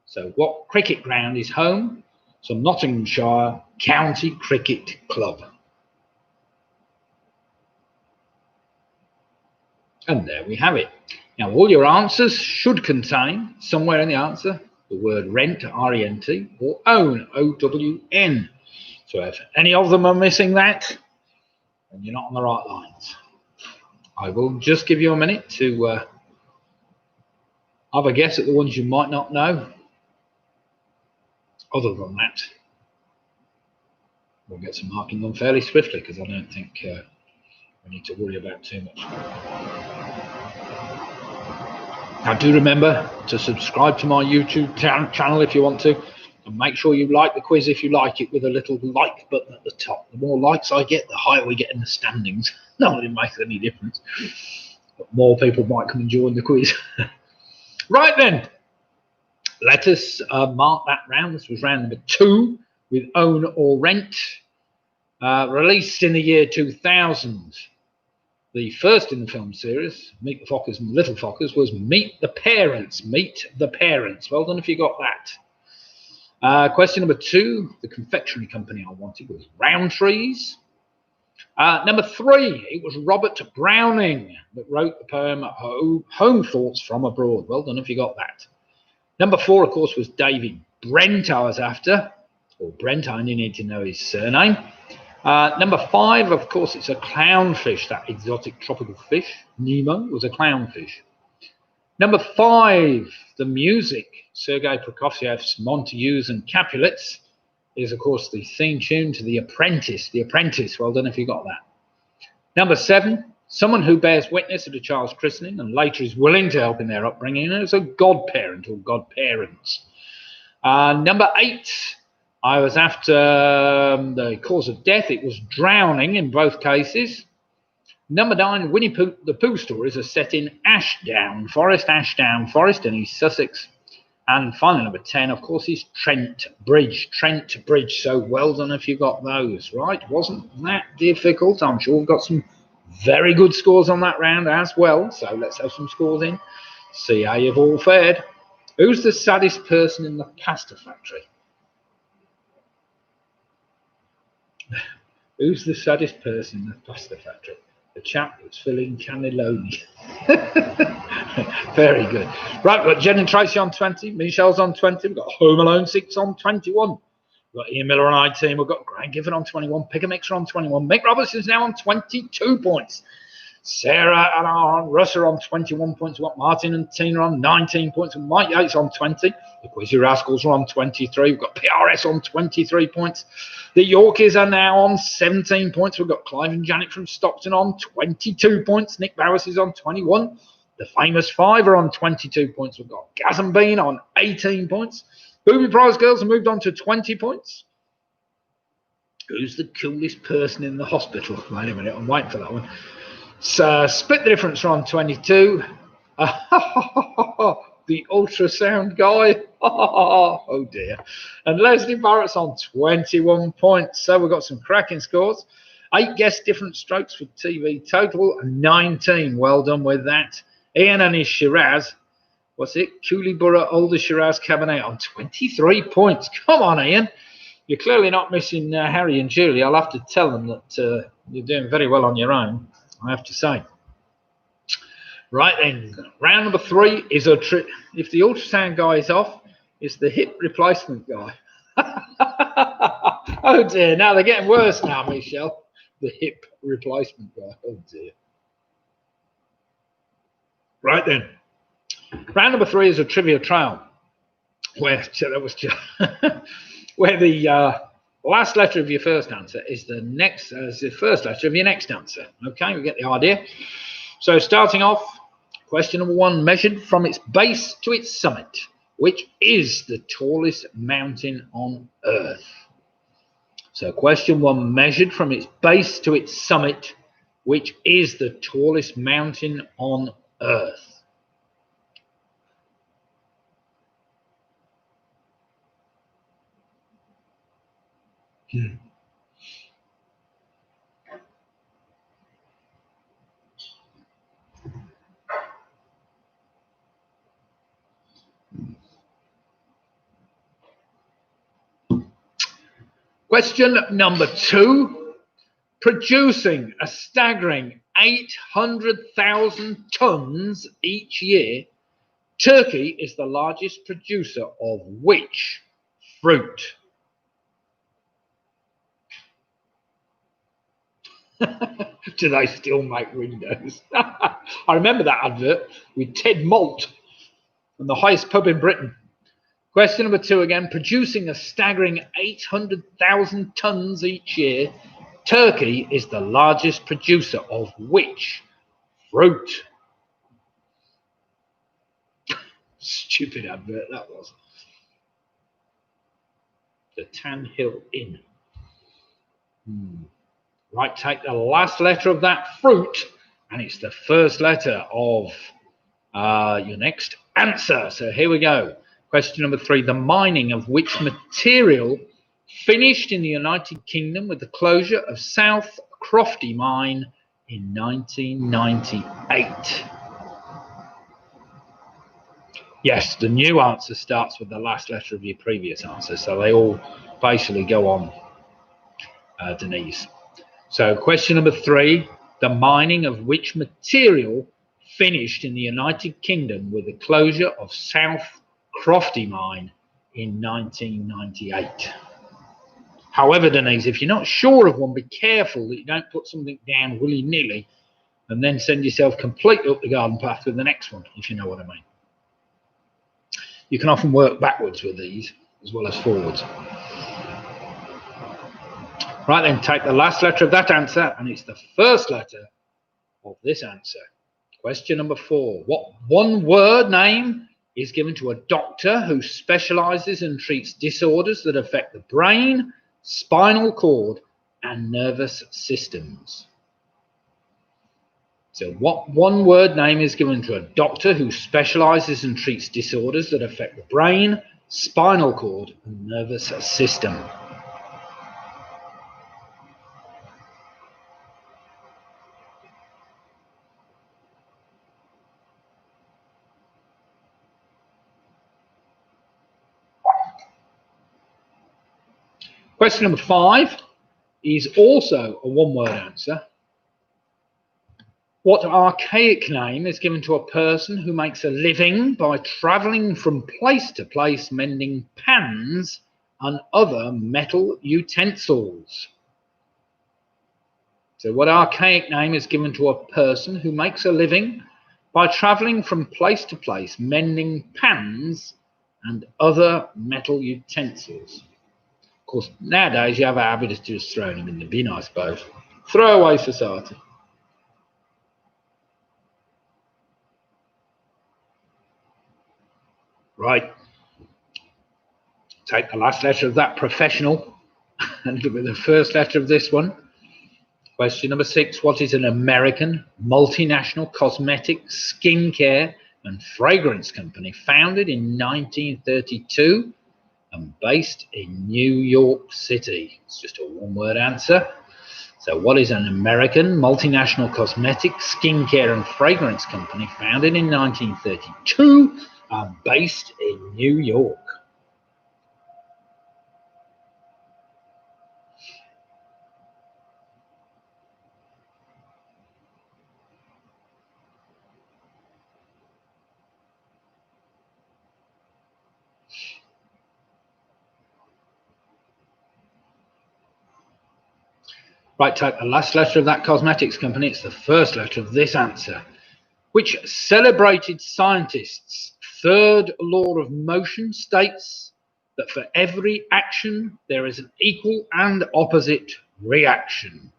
Speaker 1: So what cricket ground is home to Nottinghamshire County Cricket Club? And there we have it. Now, all your answers should contain, somewhere in the answer, the word rent, R-E-N-T, or own, O-W-N. So if any of them are missing that, then you're not on the right lines. I will just give you a minute to have a guess at the ones you might not know. Other than that, we'll get some marking done fairly swiftly, because I don't think we need to worry about too much. Now, do remember to subscribe to my YouTube channel if you want to, and make sure you like the quiz if you like it, with a little like button at the top. The more likes I get, the higher we get in the standings. Not that it makes any difference, but more people might come and join the quiz. Right then, let us mark that round. This was round number 2 with Own or Rent, released in the year 2000. The first in the film series, Meet the Fockers and the Little Fockers, was Meet the Parents. Meet the Parents. Well done if you got that. Question number 2, the confectionery company I wanted was Rowntree's. Number 3, it was Robert Browning that wrote the poem Home Thoughts from Abroad. Well done if you got that. Number 4, of course, was David Brent I was after, or Brent, I only need to know his surname. Number 5, of course, it's a clownfish, that exotic tropical fish. Nemo was a clownfish. Number 5, the music, Sergei Prokofiev's Montagues and Capulets, is, of course, the theme tune to The Apprentice. The Apprentice, well done if you got that. Number 7, someone who bears witness at a child's christening and later is willing to help in their upbringing as a godparent or godparents. Number 8, I was after the cause of death. It was drowning in both cases. Number 9, Winnie the Pooh stories are set in Ashdown Forest in East Sussex. And finally, number 10, of course, is Trent Bridge. So well done if you got those right. Wasn't that difficult. I'm sure we've got some very good scores on that round as well. So let's have some scores in. See how you've all fared. Who's the saddest person in the pasta factory? Who's the saddest person in the pasta factory? The chap that's filling cannelloni. Very good. Right, we've got Jen and Tracy on 20. Michelle's on 20. We've got Home Alone 6 on 21. We've got Ian Miller on 18. We've got Grant Giffen on 21. Pick a Mixer on 21. Mick Robertson's now on 22 points. Sarah and Aaron Russ are on 21 points. We've got Martin and Tina on 19 points. And Mike Yates on 20. The Quizzy Rascals are on 23. We've got PRS on 23 points. The Yorkies are now on 17 points. We've got Clive and Janet from Stockton on 22 points. Nick Barris is on 21. The Famous Five are on 22 points. We've got Gaz and Bean on 18 points. Booby Prize Girls have moved on to 20 points. Who's the coolest person in the hospital? Wait a minute, I'm waiting for that one. So, Split the Difference are on 22. The ultrasound guy. Oh dear. And Leslie Barrett's on 21 points. So we've got some cracking scores. 8 guess different strokes for TV total. 19. Well done with that. Ian and his Shiraz. What's it? Cooley-Borough Older Shiraz Cabernet on 23 points. Come on, Ian. You're clearly not missing Harry and Julie. I'll have to tell them that you're doing very well on your own, I have to say. Right then, round number 3 is a trick. If the ultrasound guy is off, it's the hip replacement guy. Oh dear, now they're getting worse now, Michelle. The hip replacement guy. Oh dear. Right then, round number 3 is a trivia trial, where that was just where the last letter of your first answer is the first letter of your next answer. Okay, we get the idea. So starting off, question number 1, measured from its base to its summit, which is the tallest mountain on Earth? So question 1, measured from its base to its summit, which is the tallest mountain on Earth? Question number 2. Producing a staggering 800,000 tons each year, Turkey is the largest producer of which fruit? Do they still make windows? I remember that advert with Ted Malt from the highest pub in Britain. Question number 2 again. Producing a staggering 800,000 tons each year, Turkey is the largest producer of which fruit? Stupid advert that was. The Tan Hill Inn. Right, take the last letter of that fruit, and it's the first letter of your next answer. So here we go. Question number 3. The mining of which material finished in the United Kingdom with the closure of South Crofty Mine in 1998? Yes, the new answer starts with the last letter of your previous answer, so they all basically go on, Denise. So question number 3, the mining of which material finished in the United Kingdom with the closure of South Crofty Mine in 1998. However, Denise, if you're not sure of one, be careful that you don't put something down willy-nilly and then send yourself completely up the garden path with the next one, if you know what I mean. You can often work backwards with these as well as forwards. Right then, take the last letter of that answer, and it's the first letter of this answer. Question number 4. What one-word name is given to a doctor who specialises and treats disorders that affect the brain, spinal cord, and nervous systems? So what one-word name is given to a doctor who specialises and treats disorders that affect the brain, spinal cord, and nervous system? Question number 5 is also a one-word answer. What archaic name is given to a person who makes a living by travelling from place to place mending pans and other metal utensils? So what archaic name is given to a person who makes a living by travelling from place to place mending pans and other metal utensils? Of course, nowadays you have a habit of just throwing them in the bin, I suppose. Throwaway society. Right. Take the last letter of that professional and with the first letter of this one. Question number 6. What is an American multinational cosmetics, skincare and fragrance company founded in 1932 and based in New York City? It's just a one-word answer. So what is an American multinational cosmetics, skincare and fragrance company founded in 1932 and based in New York? Right, take the last letter of that cosmetics company. It's the first letter of this answer. Which celebrated scientist's third law of motion states that for every action there is an equal and opposite reaction?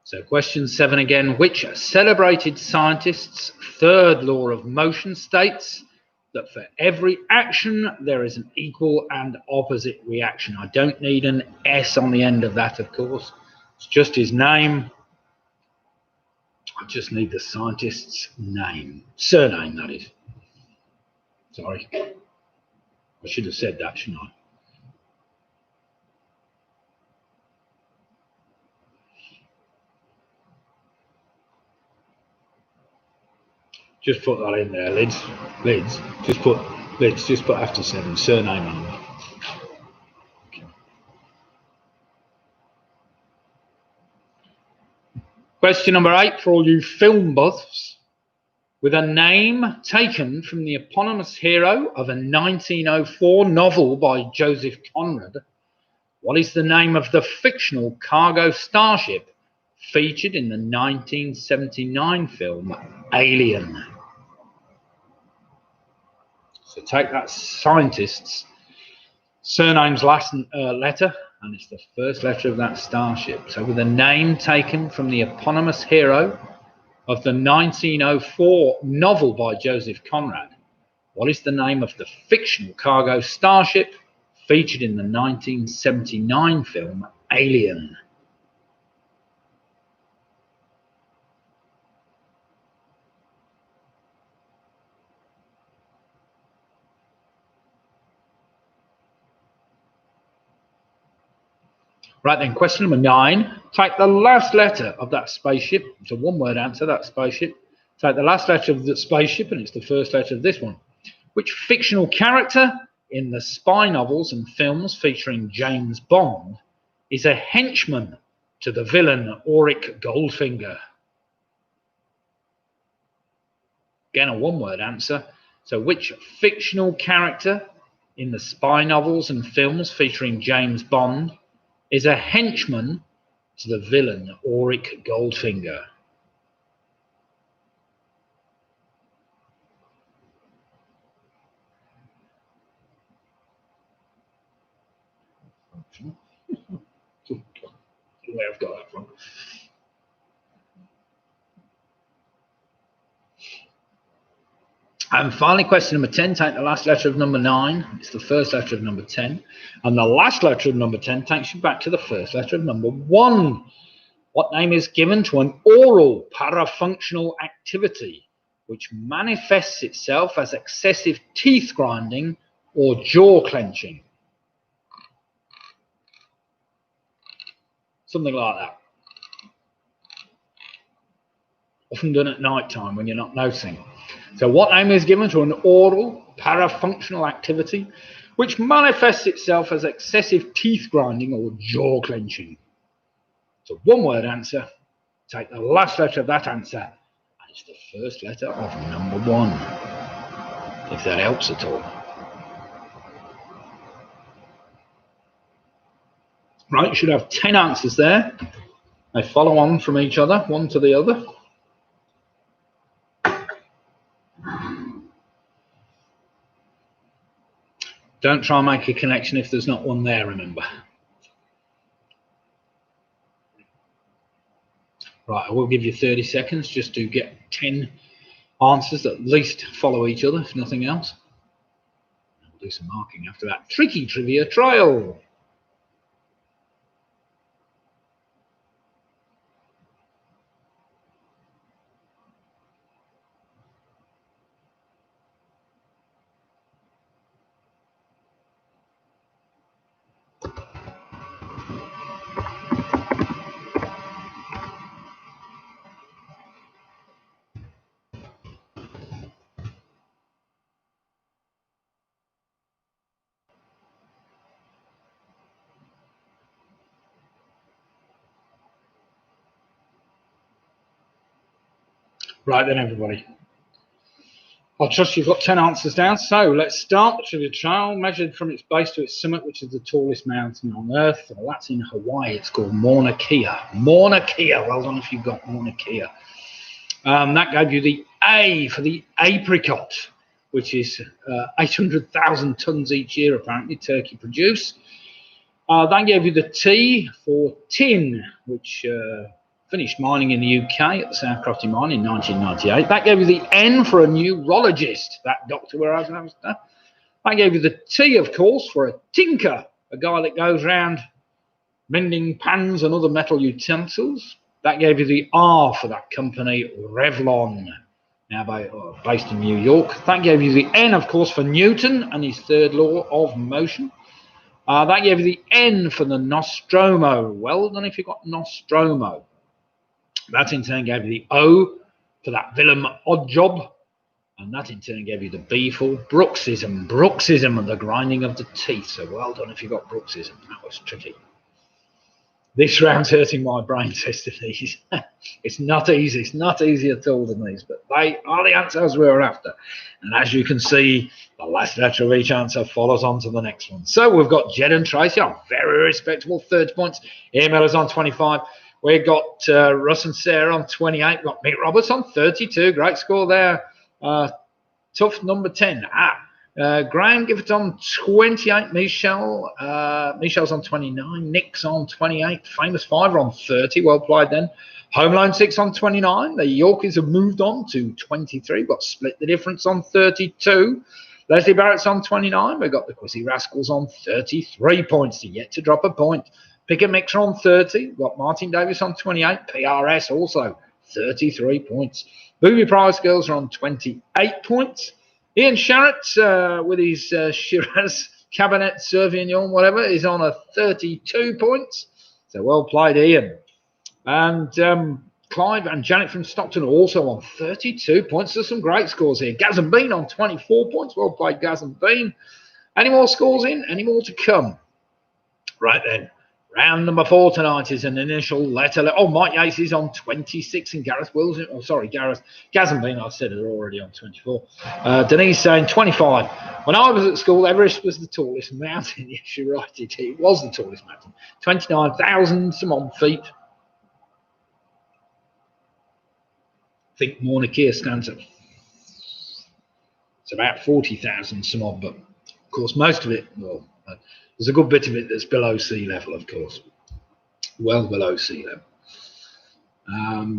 Speaker 1: So question 7 again. Which celebrated scientist's third law of motion states that for every action there is an equal and opposite reaction? I don't need an S on the end of that, of course. It's just his name. I just need the scientist's name. Surname, that is. Sorry. I should have said that, shouldn't I? Just put that in there, Lids. Just put after 7, surname only. Okay. Question number 8 for all you film buffs. With a name taken from the eponymous hero of a 1904 novel by Joseph Conrad, what is the name of the fictional cargo starship featured in the 1979 film Alien? So take that scientist's surname's last letter, and it's the first letter of that starship. So with a name taken from the eponymous hero of the 1904 novel by Joseph Conrad, what is the name of the fictional cargo starship featured in the 1979 film Alien? Right then, question number 9. Take the last letter of that spaceship. It's a one-word answer, that spaceship. Take the last letter of the spaceship, and it's the first letter of this one. Which fictional character in the spy novels and films featuring James Bond is a henchman to the villain Auric Goldfinger? Again, a one-word answer. So which fictional character in the spy novels and films featuring James Bond is a henchman to the villain Auric Goldfinger? Where I've got that from. And finally, question number 10, take the last letter of number 9. It's the first letter of number 10. And the last letter of number 10 takes you back to the first letter of number 1. What name is given to an oral parafunctional activity which manifests itself as excessive teeth grinding or jaw clenching? Something like that. Often done at night time when you're not noticing. So what name is given to an oral parafunctional activity which manifests itself as excessive teeth grinding or jaw clenching? So one-word answer. Take the last letter of that answer, and it's the first letter of number 1. If that helps at all. Right, you should have 10 answers there. They follow on from each other, one to the other. Don't try and make a connection if there's not one there, remember. Right, I will give you 30 seconds just to get 10 answers that at least follow each other, if nothing else. We'll do some marking after that tricky trivia trial. Right then, everybody. I trust you've got 10 answers down. So let's start the trivia trial. Measured from its base to its summit, which is the tallest mountain on Earth. Well, that's in Hawaii. It's called Mauna Kea. Mauna Kea. Well done if you've got Mauna Kea. That gave you the A for the apricot, which is 800,000 tons each year, apparently, Turkey produce. That gave you the T for tin, which finished mining in the UK at the South Crofty mine in 1998. That gave you the N for a neurologist, that doctor where I was after. That gave you the T, of course, for a tinker, a guy that goes around mending pans and other metal utensils. That gave you the R for that company, Revlon, now based in New York. That gave you the N, of course, for Newton and his third law of motion. That gave you the N for the Nostromo. Well done if you got Nostromo. That in turn gave you the O for that Willem Oddjob. And that in turn gave you the B for bruxism. Bruxism and the grinding of the teeth. So well done if you got bruxism. That was tricky. This round's hurting my brain, Sister these. It's not easy. It's not easy at all than these, but they are the answers we were after. And as you can see, the last letter of each answer follows on to the next one. So we've got Jed and Tracy on very respectable 30 points. Ian Miller's on 25. We've got Russ and Sarah on 28. We've got Mick Roberts on 32. Great score there. Tough number 10. Graham Gifford on 28. Michelle's on 29. Nick's on 28. Famous Fiver on 30. Well played then. Home Loan 6 on 29. The Yorkies have moved on to 23. Got Split the Difference on 32. Leslie Barrett's on 29. We've got the Quizzy Rascals on 33 points. Yet to drop a point. Pick a Mixer on 30. We've got Martin Davis on 28. PRS also 33 points. Booby Prize Girls are on 28 points. Ian Sharratt with his Shiraz Cabernet Sauvignon, whatever, is on a 32 points. So well played, Ian. And Clive and Janet from Stockton are also on 32 points. There's some great scores here. Gaz and Bean on 24 points. Well played, Gaz and Bean. Any more scores in? Any more to come? Right then. Round number 4 tonight is an initial letter. Oh, Mike Yates is on 26 and Gareth Wilson. Oh, sorry, Gaz and Bean, I said, are already on 24. Denise saying 25. When I was at school, Everest was the tallest mountain. Yes, you're right, it was the tallest mountain. 29,000 some odd feet. I think Mauna Kea stands at it's about 40,000 some odd, but of course most of it, well, there's a good bit of it that's below sea level, of course. Well below sea level.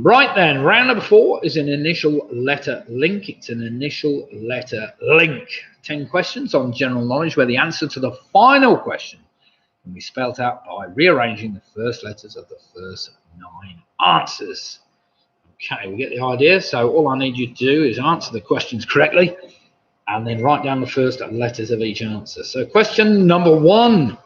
Speaker 1: Right then, round number 4 is an initial letter link. It's an initial letter link. 10 questions on general knowledge where the answer to the final question can be spelt out by rearranging the first letters of the first 9 answers. Okay, we get the idea. So all I need you to do is answer the questions correctly and then write down the first letters of each answer. So question number 1.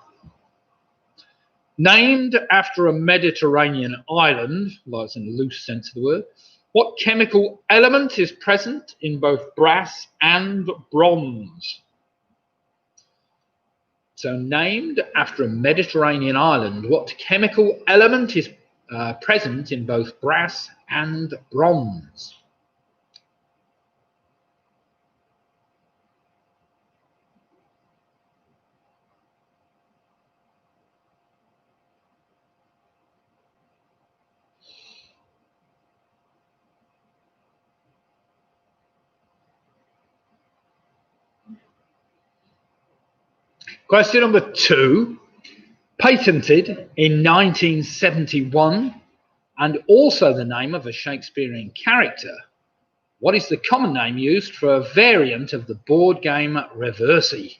Speaker 1: Named after a Mediterranean island, like it's in a loose sense of the word, what chemical element is present in both brass and bronze? So named after a Mediterranean island, what chemical element is present in both brass and bronze? Question number 2, patented in 1971 and also the name of a Shakespearean character. What is the common name used for a variant of the board game Reversi?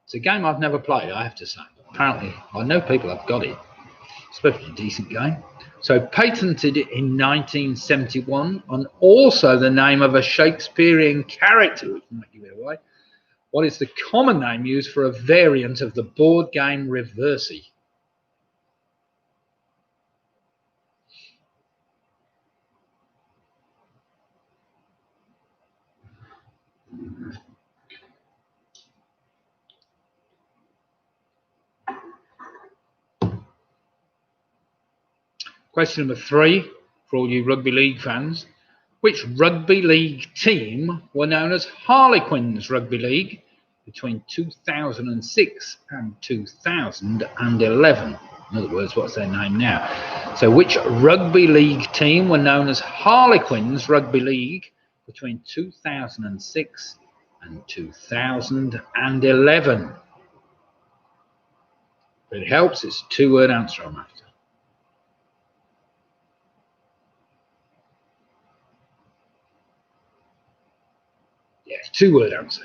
Speaker 1: It's a game I've never played, I have to say. Apparently, I know people have got it. It's supposed to be a decent game. So patented in 1971 and also the name of a Shakespearean character, which might give it away. What is the common name used for a variant of the board game Reversi? Question number 3, for all you rugby league fans. Which rugby league team were known as Harlequins Rugby League between 2006 and 2011? In other words, what's their name now? So which rugby league team were known as Harlequins Rugby League between 2006 and 2011? If it helps, it's a 2-word answer I'm after. Yes, 2-word answer.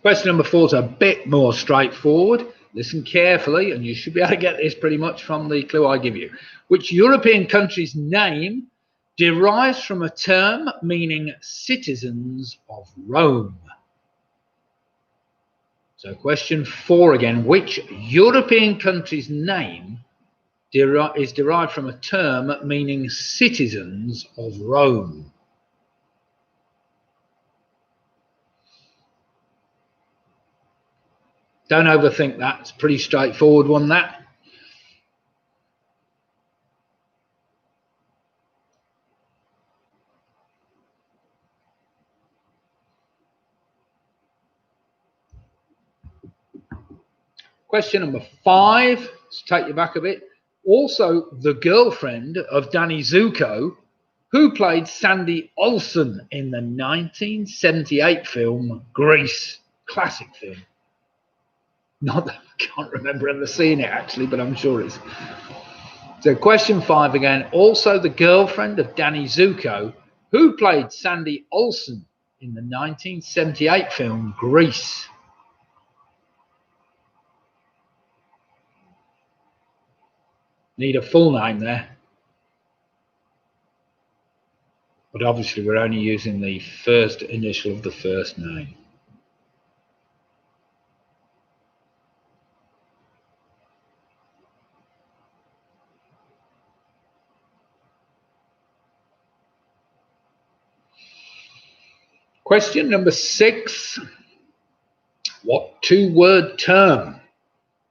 Speaker 1: Question number 4 is a bit more straightforward. Listen carefully, and you should be able to get this pretty much from the clue I give you. Which European country's name derives from a term meaning citizens of Rome? So question 4 again. Which European country's name is derived from a term meaning citizens of Rome? Don't overthink that. It's a pretty straightforward one, that. Question number 5, let's take you back a bit. Also the girlfriend of Danny Zuko, who played Sandy Olsen in the 1978 film Grease. Classic film. Not that I can't remember ever seeing it actually, but I'm sure it's. So question 5 again. Also the girlfriend of Danny Zuko, who played Sandy Olsen in the 1978 film Grease. Need a full name there. But obviously we're only using the first initial of the first name. Question number 6. What two-word term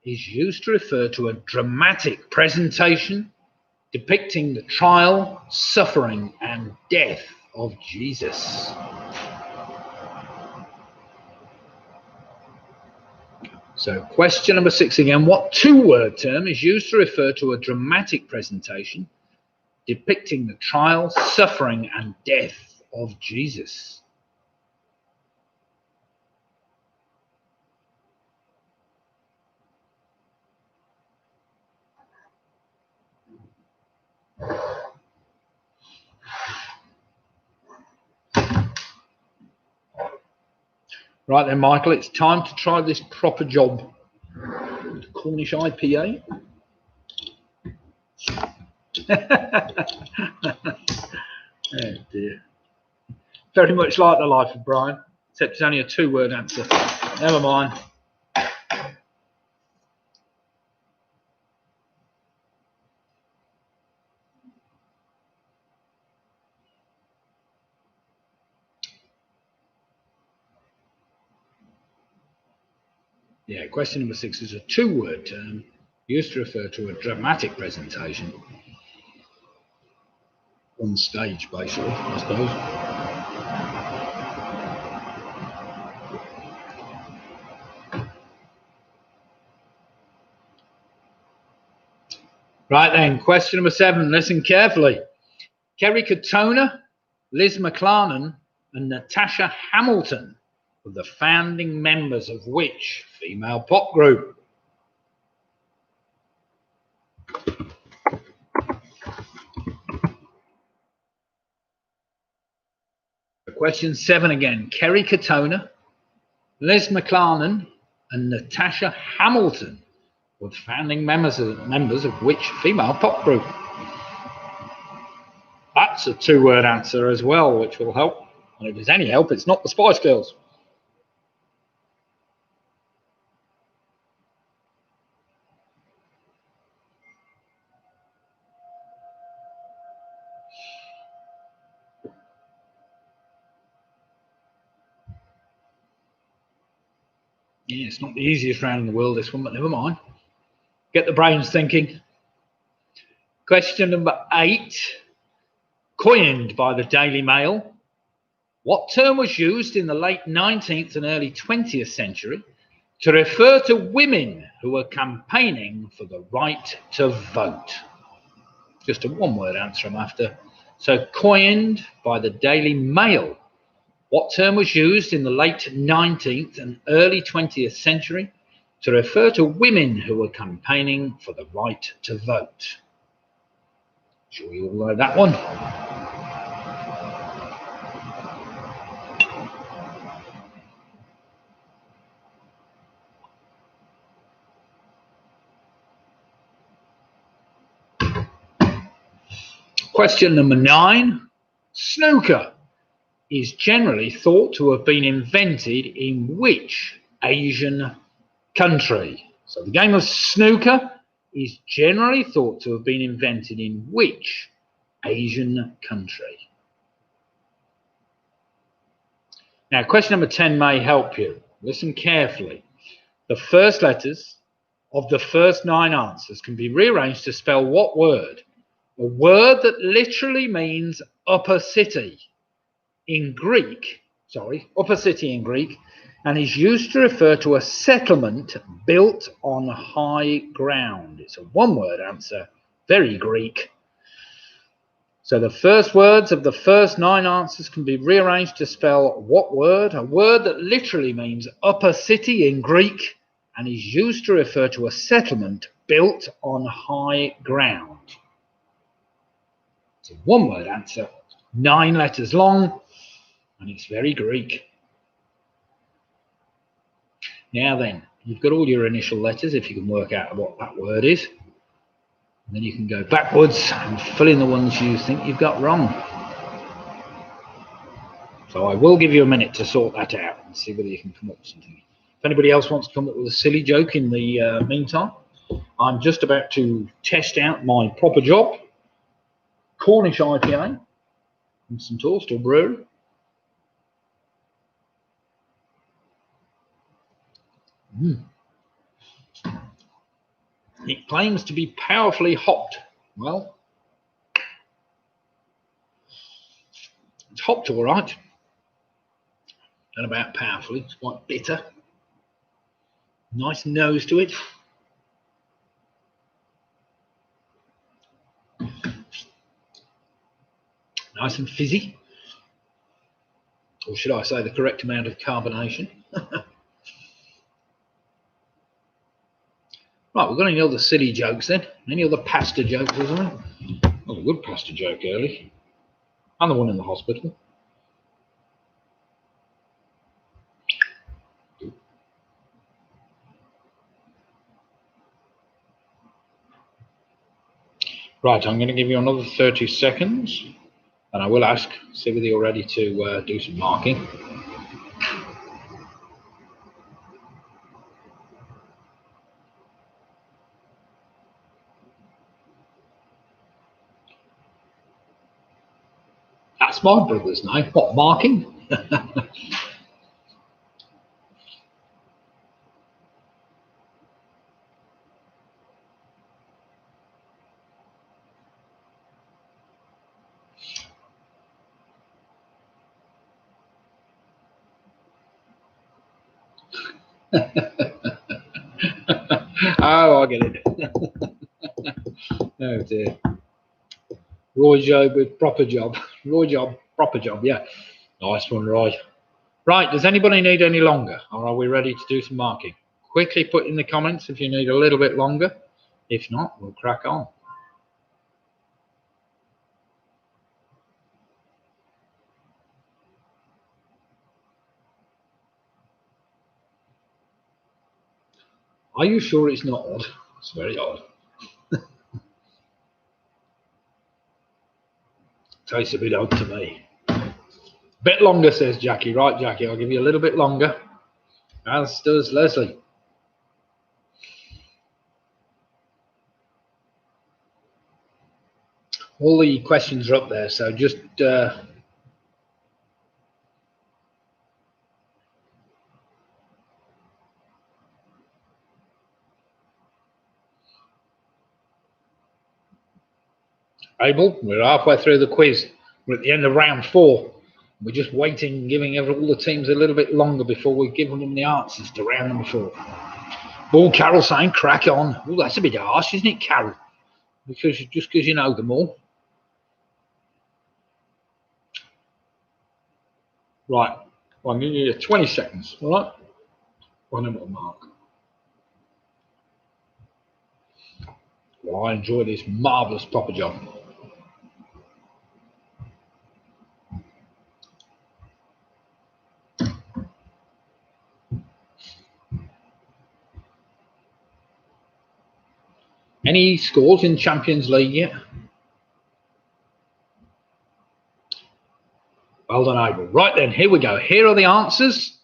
Speaker 1: is used to refer to a dramatic presentation depicting the trial, suffering, and death of Jesus? So question number 6 again. What two-word term is used to refer to a dramatic presentation depicting the trial, suffering, and death of Jesus? Right then, Michael, it's time to try this proper job. Cornish IPA. Oh dear. Very much like the life of Brian, except it's only a two-word answer. Never mind. Yeah, question number 6 is a two-word term used to refer to a dramatic presentation on stage, basically, I suppose. Right then, question number 7. Listen carefully. Kerry Katona, Liz McLaren, and Natasha Hamilton were the founding members of which female pop group? Question 7 again. Kerry Katona, Liz McLaren, and Natasha Hamilton were the founding members of which female pop group? That's a two-word answer as well, which will help. And if there's any help, it's not the Spice Girls. Yeah, it's not the easiest round in the world, this one, but never mind. Get the brains thinking. Question number 8. Coined by the Daily Mail, what term was used in the late 19th and early 20th century to refer to women who were campaigning for the right to vote? Just a one-word answer I'm after. So, coined by the Daily Mail, what term was used in the late 19th and early 20th century to refer to women who were campaigning for the right to vote? Sure you all know that one. Question number 9. Snooker is generally thought to have been invented in which Asian country? So the game of snooker is generally thought to have been invented in which Asian country? Now, question number 10 may help you. Listen carefully. The first letters of the first 9 answers can be rearranged to spell what word? A word that literally means upper city in Greek, upper city in Greek, and is used to refer to a settlement built on high ground. It's a one-word answer, very Greek. So the first words of the first 9 answers can be rearranged to spell what word? A word that literally means upper city in Greek and is used to refer to a settlement built on high ground. It's a one-word answer, 9 letters long, and it's very Greek. Now then, you've got all your initial letters if you can work out what that word is. And then you can go backwards and fill in the ones you think you've got wrong. So I will give you a minute to sort that out and see whether you can come up with something. If anybody else wants to come up with a silly joke in the meantime, I'm just about to test out my proper job, Cornish IPA from St Austell Brewery. It claims to be powerfully hopped. Well, it's hopped all right. And about powerfully, it's quite bitter. Nice nose to it. Nice and fizzy. Or should I say the correct amount of carbonation? Right, we've got any other silly jokes then? Any other pasta jokes or something? Well, a good pasta joke early. And the one in the hospital. Right, I'm going to give you another 30 seconds. And I will ask, see whether you're ready to do some marking. That's my brother's name. What, marking? Oh, I get it. Oh dear. Roy Job with proper job. Roy Job, proper job, yeah. Nice one, Roy. Right, does anybody need any longer? Or are we ready to do some marking? Quickly put in the comments if you need a little bit longer. If not, we'll crack on. Are you sure it's not odd? It's very odd. Tastes a bit odd to me. Bit longer, says Jackie. Right, Jackie, I'll give you a little bit longer. As does Leslie. All the questions are up there, so just Abel, we're halfway through the quiz. We're at the end of round 4. We're just waiting, giving all the teams a little bit longer before we give them the answers to round number 4. Oh, Carol saying crack on. Oh, that's a bit harsh, isn't it, Carol? Because you know them all. Right, well, I'm giving you 20 seconds, all right? One minute mark. Well, I enjoy this marvellous proper job. Any scores in Champions League yet? Well done, Abel. Right then, here we go. Here are the answers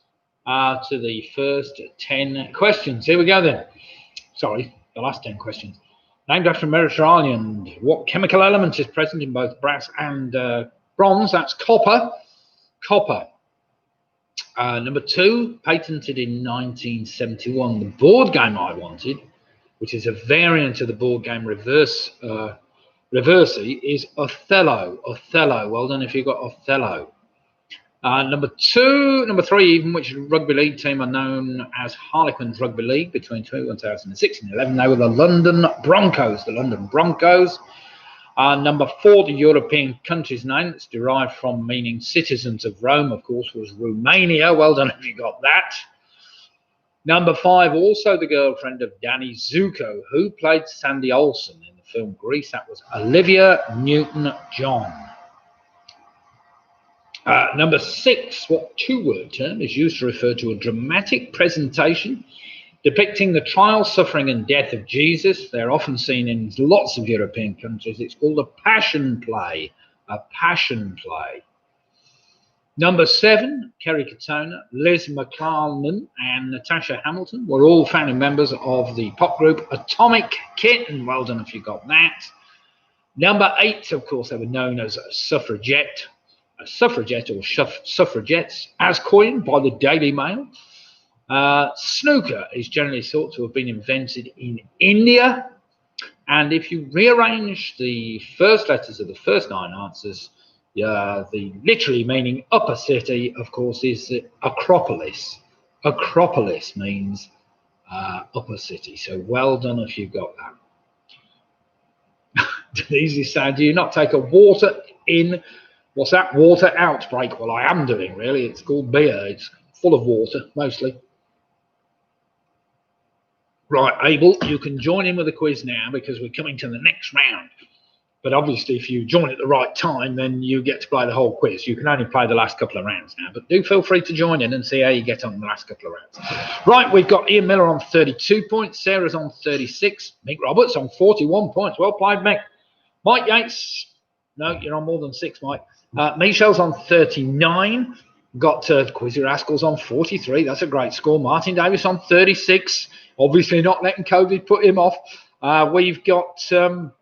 Speaker 1: to the first 10 questions. Here we go then. Sorry, the last 10 questions. Named after a Mediterranean, what chemical element is present in both brass and bronze? That's copper. Copper. Number 2, patented in 1971. The board game I wanted, which is a variant of the board game Reversi, is Othello. Othello. Well done if you got Othello. Number 3, even, which rugby league team are known as Harlequins Rugby League between 2006 and 11. They were the London Broncos. The London Broncos. Number 4, the European country's name that's derived from meaning citizens of Rome, of course, was Romania. Well done if you got that. Number 5, also the girlfriend of Danny Zuko, who played Sandy Olsen in the film Grease. That was Olivia Newton-John. Number 6, what two-word term is used to refer to a dramatic presentation depicting the trial, suffering and death of Jesus? They're often seen in lots of European countries. It's called a passion play. A passion play. Number 7, Kerry Katona, Liz McClellan and Natasha Hamilton were all founding members of the pop group Atomic Kitten. Well done if you got that. Number 8, of course, they were known as a suffragette or suffragettes, as coined by the Daily Mail. Snooker is generally thought to have been invented in India. And if you rearrange the first letters of the first 9 answers, the literally meaning upper city, of course, is Acropolis. Acropolis means upper city. So well done if you got that. Easy saying, do you not take a water in? What's that? Water out break? Well, I am doing, really. It's called beer. It's full of water, mostly. Right, Abel, you can join in with the quiz now because we're coming to the next round. But obviously, if you join at the right time, then you get to play the whole quiz. You can only play the last couple of rounds now, but do feel free to join in and see how you get on the last couple of rounds. Right, we've got Ian Miller on 32 points, Sarah's on 36, Mick Roberts on 41 points. Well played, Mick. Mike Yates, no, you're on more than 6, Mike. Michelle's on 39. Got Quizzy Rascals on 43. That's a great score. Martin Davis on 36. Obviously not letting COVID put him off. We've got... what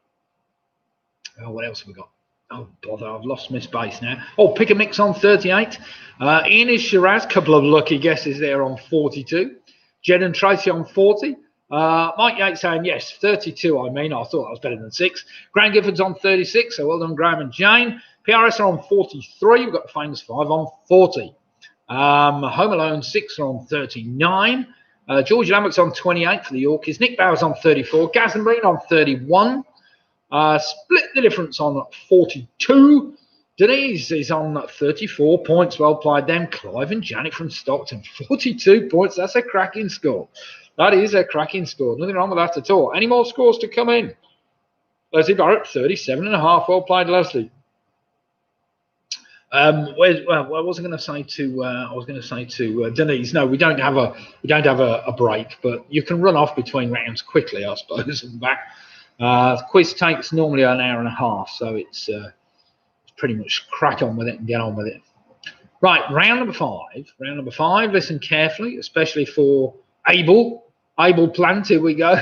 Speaker 1: else have we got? Oh, bother, I've lost my space now. Oh, Pick a Mix on 38. Ian is Shiraz, couple of lucky guesses there on 42. Jen and Tracy on 40. Mike Yates saying, yes, 32, I mean. I thought I was better than 6. Graham Gifford's on 36, so well done, Graham and Jane. PRS are on 43. We've got the famous 5 on 40. Home Alone 6 are on 39. George Lambert's on 28 for the Yorkies. Nick Bowers on 34. Gaz and Breen on 31. Split the difference on 42. Denise is on 34 points. Well played them. Clive and Janet from Stockton, 42 points. That's a cracking score. That is a cracking score. Nothing wrong with that at all. Any more scores to come in? Leslie Barrett, 37.5. Well played, Leslie. What was I going to say to? I was going to say to Denise. No, we don't have a break, but you can run off between rounds quickly, I suppose, and back. The quiz takes normally an hour and a half, so it's pretty much crack on with it and get on with it. Right, round number 5. Round number 5. Listen carefully, especially for Abel. Abel Plant. Here we go.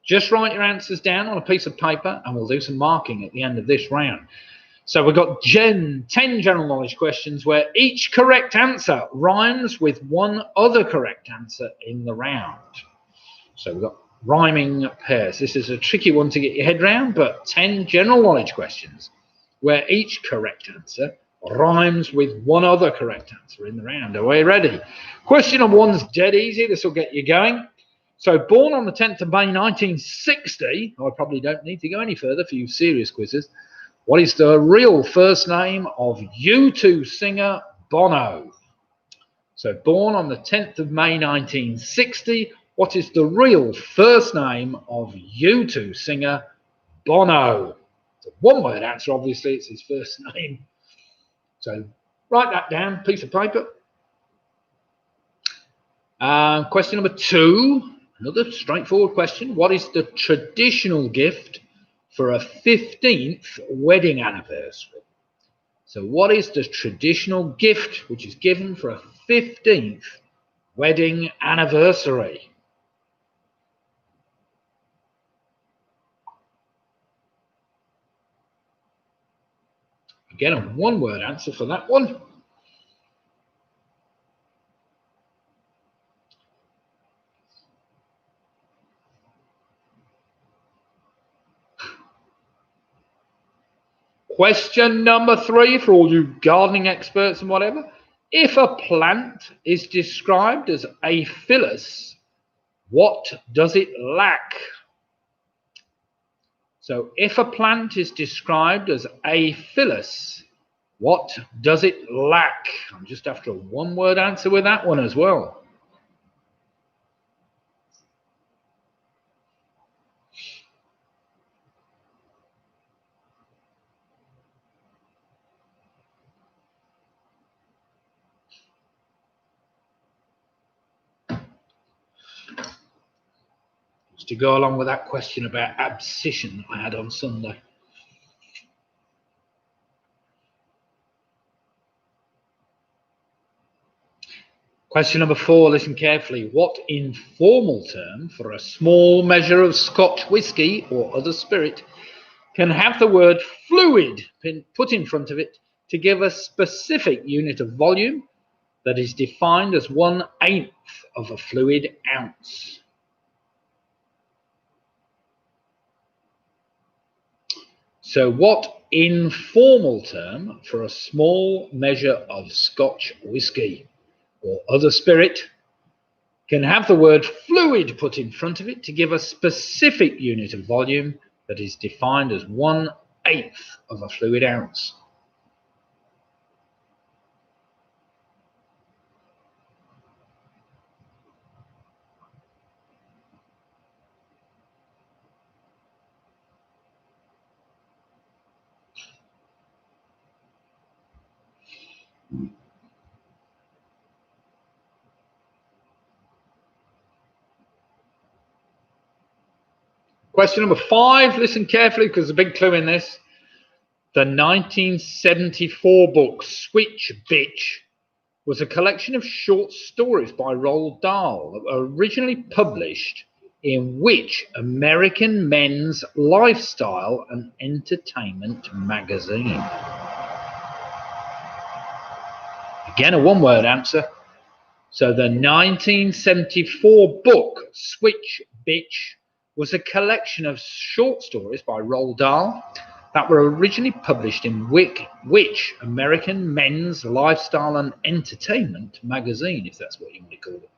Speaker 1: Just write your answers down on a piece of paper, and we'll do some marking at the end of this round. So we've got 10 general knowledge questions where each correct answer rhymes with one other correct answer in the round. So we've got rhyming pairs. This is a tricky one to get your head around, but 10 general knowledge questions where each correct answer rhymes with one other correct answer in the round. Are we ready? Question number 1's dead easy. This will get you going. So born on the 10th of May 1960, I probably don't need to go any further for you serious quizzes. What is the real first name of U2 singer Bono? So born on the 10th of May 1960, what is the real first name of U2 singer Bono? It's a one-word answer, obviously. It's his first name. So write that down, piece of paper. Question number 2, another straightforward question. What is the traditional gift for a 15th wedding anniversary? So what is the traditional gift which is given for a 15th wedding anniversary? Again, a one-word answer for that one. Question number 3 for all you gardening experts and whatever. If a plant is described as aphyllous, what does it lack? So if a plant is described as aphyllous, what does it lack? I'm just after a one-word answer with that one as well. Just to go along with that question about abscission that I had on Sunday. Question number 4, listen carefully. What informal term for a small measure of Scotch whisky or other spirit can have the word fluid put in front of it to give a specific unit of volume that is defined as 1/8 of a fluid ounce? So what informal term for a small measure of Scotch whisky or other spirit can have the word fluid put in front of it to give a specific unit of volume that is defined as 1/8 of a fluid ounce? Question number 5, listen carefully because there's a big clue in this. The 1974 book Switch Bitch was a collection of short stories by Roald Dahl that were originally published in which American men's lifestyle and entertainment magazine? Again, a one-word answer. So the 1974 book Switch Bitch was a collection of short stories by Roald Dahl that were originally published in which American men's lifestyle and entertainment magazine, if that's what you want to call it.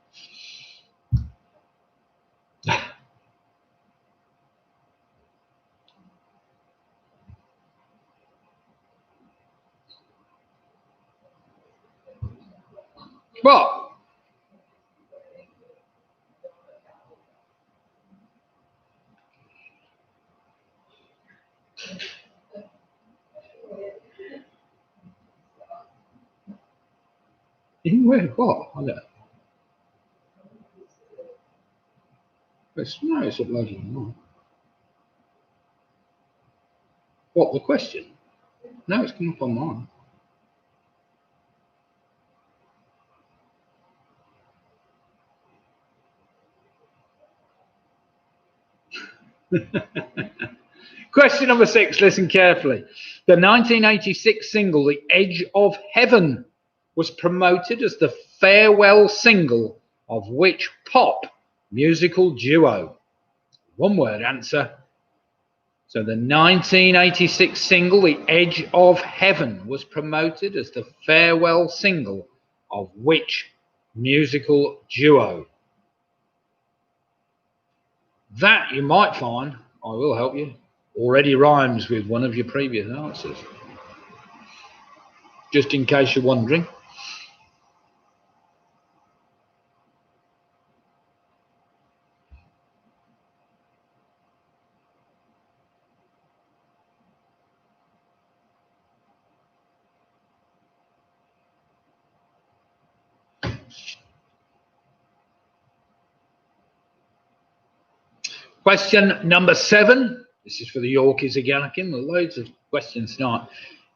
Speaker 1: What? In where? What? I don't know. No, it's uploading now. What, the question? No, it's come up online. Question number 6, listen carefully. The 1986 single, The Edge of Heaven, was promoted as the farewell single of which pop musical duo? One-word answer. So the 1986 single, The Edge of Heaven, was promoted as the farewell single of which musical duo? That you might find, I will help you, already rhymes with one of your previous answers. Just in case you're wondering. Question number 7. This is for the Yorkies again. Loads of questions tonight.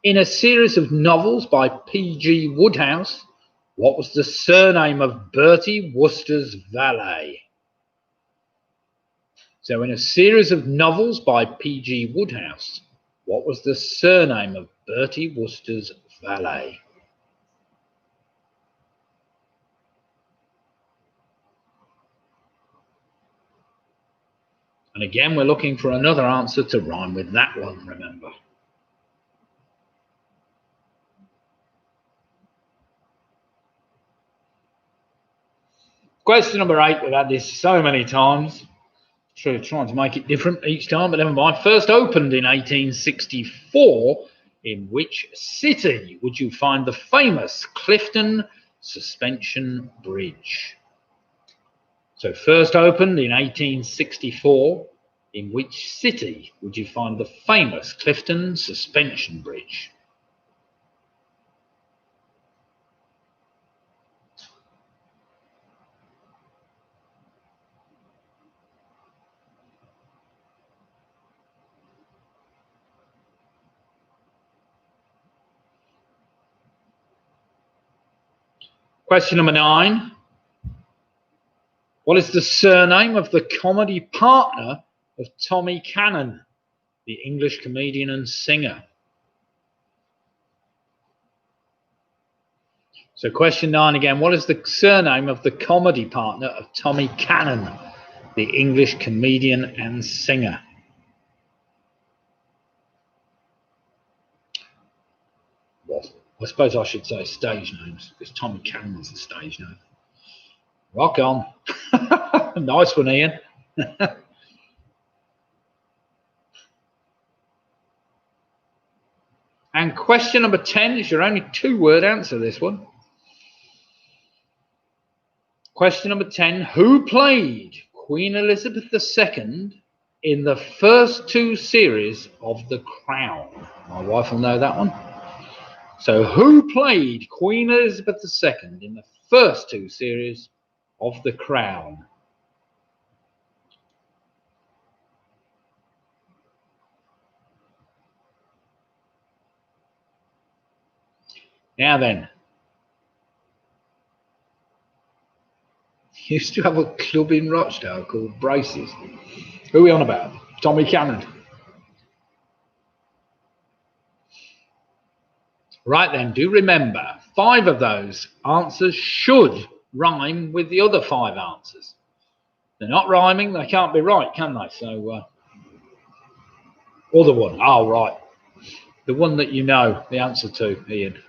Speaker 1: In a series of novels by P.G. Wodehouse, what was the surname of Bertie Wooster's valet? So in a series of novels by P.G. Wodehouse, what was the surname of Bertie Wooster's valet? And again, we're looking for another answer to rhyme with that one, remember. Question number 8, we've had this so many times. Trying to make it different each time, but never mind. First opened in 1864. In which city would you find the famous Clifton Suspension Bridge? So first opened in 1864. In which city would you find the famous Clifton Suspension Bridge? Question number 9. What is the surname of the comedy partner of Tommy Cannon, the English comedian and singer? So question 9 again. What is the surname of the comedy partner of Tommy Cannon, the English comedian and singer? Well, I suppose I should say stage names, because Tommy Cannon is a stage name. Rock on. Nice one, Ian. And question number 10 is your only 2-word answer, this one. Question number 10. Who played Queen Elizabeth II in the first 2 series of The Crown? My wife will know that one. So who played Queen Elizabeth II in the first 2 series of The Crown? Now then, used to have a club in Rochdale called Braces. Who are we on about? Tommy Cannon. Right then, do remember, 5 of those answers should rhyme with the other 5 answers. They're not rhyming, they can't be right, can they? So, other one. Oh, right. The one that you know the answer to, Ian.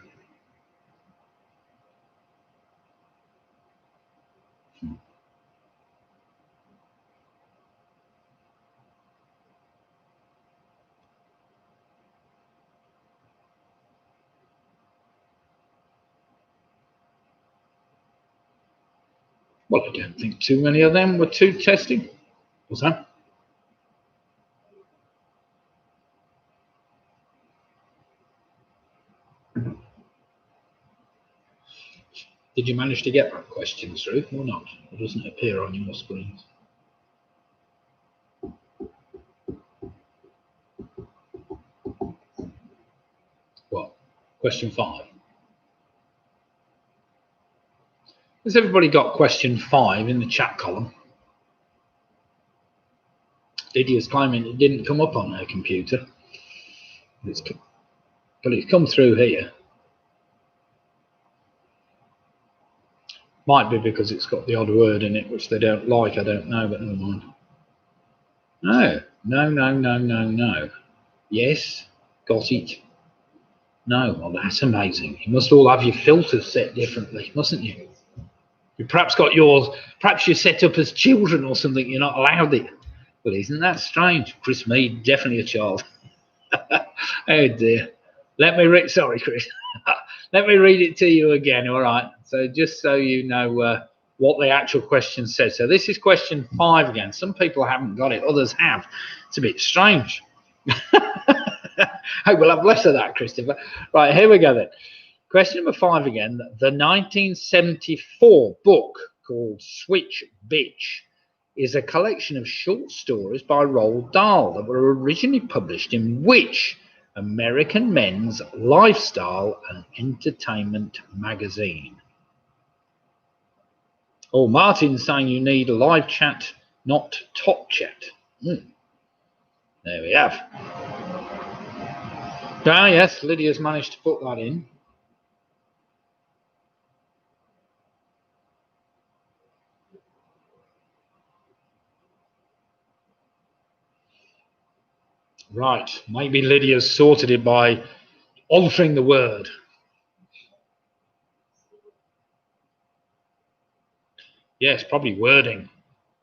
Speaker 1: Well, I don't think too many of them were too testing. Was that? Did you manage to get that question through or not? It doesn't appear on your screens. What? Question 5. Has everybody got question 5 in the chat column? Lydia's claiming it didn't come up on her computer. But it's come through here. Might be because it's got the odd word in it, which they don't like, I don't know, but never mind. No. Yes, got it. No, well, that's amazing. You must all have your filters set differently, mustn't you? You perhaps got yours, perhaps you're set up as children or something, you're not allowed it. Well, isn't that strange? Chris Mead, definitely a child. Oh dear. Sorry, Chris. Let me read it to you again, all right? So just so you know what the actual question says. So this is question 5 again. Some people haven't got it, others have. It's a bit strange. I will have less of that, Christopher. Right, here we go then. Question number 5 again. The 1974 book called Switch Bitch is a collection of short stories by Roald Dahl that were originally published in which American men's lifestyle and entertainment magazine. Oh, Martin's saying you need a live chat, not top chat. There we have. Ah, yes, Lydia's managed to put that in. Right, maybe Lydia's sorted it by altering the word. Yes, probably wording.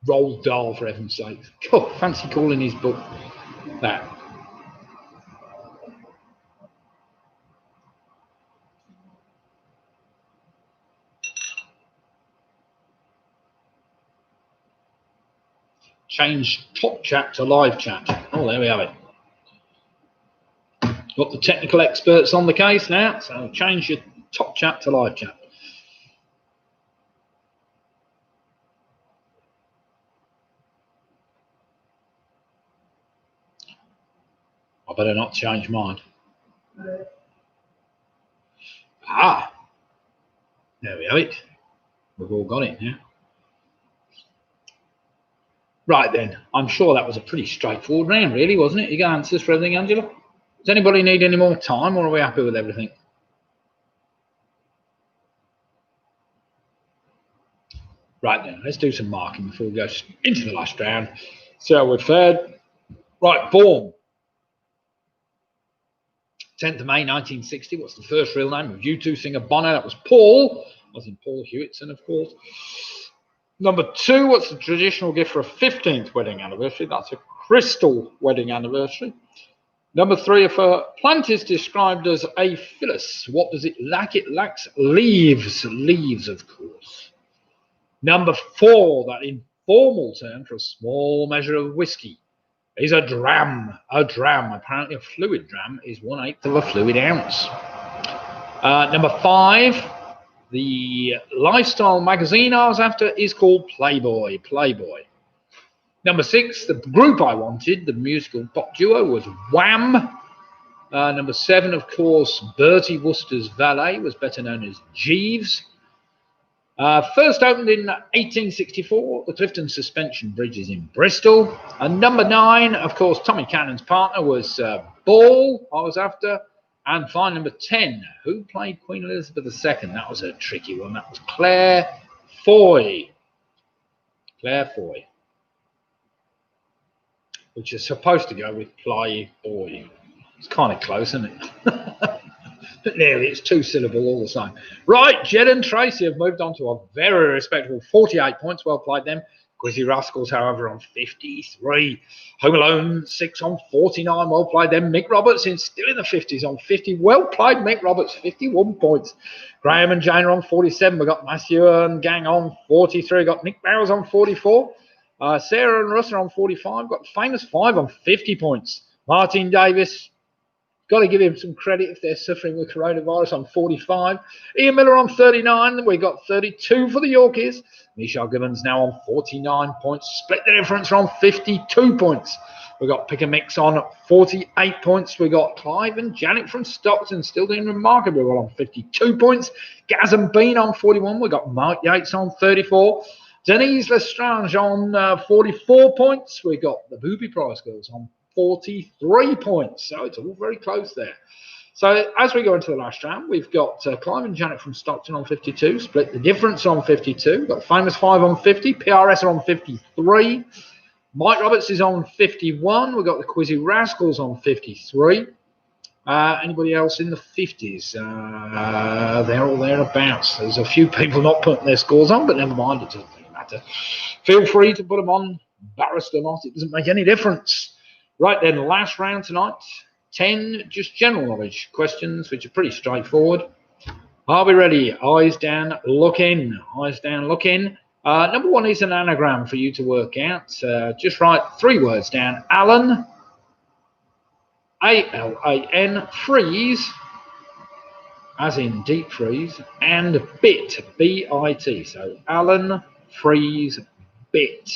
Speaker 1: Roald Dahl, for heaven's sake. God, fancy calling his book that. Change top chat to live chat. Oh, there we have it. Got the technical experts on the case now, so change your top chat to live chat. I better not change mine. Ah, there we have it. We've all got it now. Right then, I'm sure that was a pretty straightforward round, really, wasn't it? You got answers for everything, Angela? Does anybody need any more time, or are we happy with everything? Right then, let's do some marking before we go into the last round. See how we've fared. Right, born 10th of May 1960. What's the first real name of U2 singer Bono? That was Paul. As in Paul Hewitson, of course. Number 2, what's the traditional gift for a 15th wedding anniversary? That's a crystal wedding anniversary. Number 3, if a plant is described as aphyllous, what does it lack? It lacks leaves. Leaves, of course. Number 4, that informal term for a small measure of whiskey is a dram. A dram, apparently a fluid dram, is 1/8 of a fluid ounce. Number 5, the lifestyle magazine I was after is called Playboy. Playboy. Number 6, the group I wanted, the musical pop duo, was Wham. Number 7, of course, Bertie Wooster's valet was better known as Jeeves. First opened in 1864, the Clifton Suspension Bridge is in Bristol. And number 9, of course, Tommy Cannon's partner was Ball, I was after. And finally, number 10, who played Queen Elizabeth II? That was a tricky one. That was Claire Foy. Claire Foy. Which is supposed to go with Playboy. It's kind of close, isn't it? But nearly, it's 2-syllable all the same. Right, Jed and Tracy have moved on to a very respectable 48 points. Well played them. Quizzy Rascals, however, on 53. Home Alone 6 on 49. Well played them. Mick Roberts still in the 50s on 50. Well played Mick Roberts, 51 points. Graham and Jane are on 47. We've got Matthew and Gang on 43. We've got Nick Barrows on 44. Sarah and Russ are on 45. We've got Famous 5 on 50 points. Martin Davis, got to give him some credit if they're suffering with coronavirus, on 45. Ian Miller on 39. We got 32 for the Yorkies. Michelle Gibbons now on 49 points. Split the difference on 52 points. We got Pick a Mix on 48 points. We got Clive and Janet from Stockton still doing remarkably well on 52 points. Gaz and Bean on 41. We got Mark Yates on 34. Denise Lestrange on 44 points. We got the Booby Prize Girls on 43 points. So it's all very close there. So as we go into the last round, we've got Clive and Janet from Stockton on 52. Split the difference on 52. We've got Famous 5 on 50. PRS are on 53. Mike Roberts is on 51. We've got the Quizzy Rascals on 53. Anybody else in the 50s? They're all thereabouts. There's a few people not putting their scores on, but never mind. It doesn't matter. Feel free to put them on. Embarrassed or not, it doesn't make any difference. Right then, last round tonight. 10 just general knowledge questions, which are pretty straightforward. Are we ready? Eyes down, look in. Eyes down, look in. Number 1 is an anagram for you to work out. Just write 3 words down. Alan, A-L-A-N, freeze, as in deep freeze, and bit, B-I-T. So Alan, freeze, bit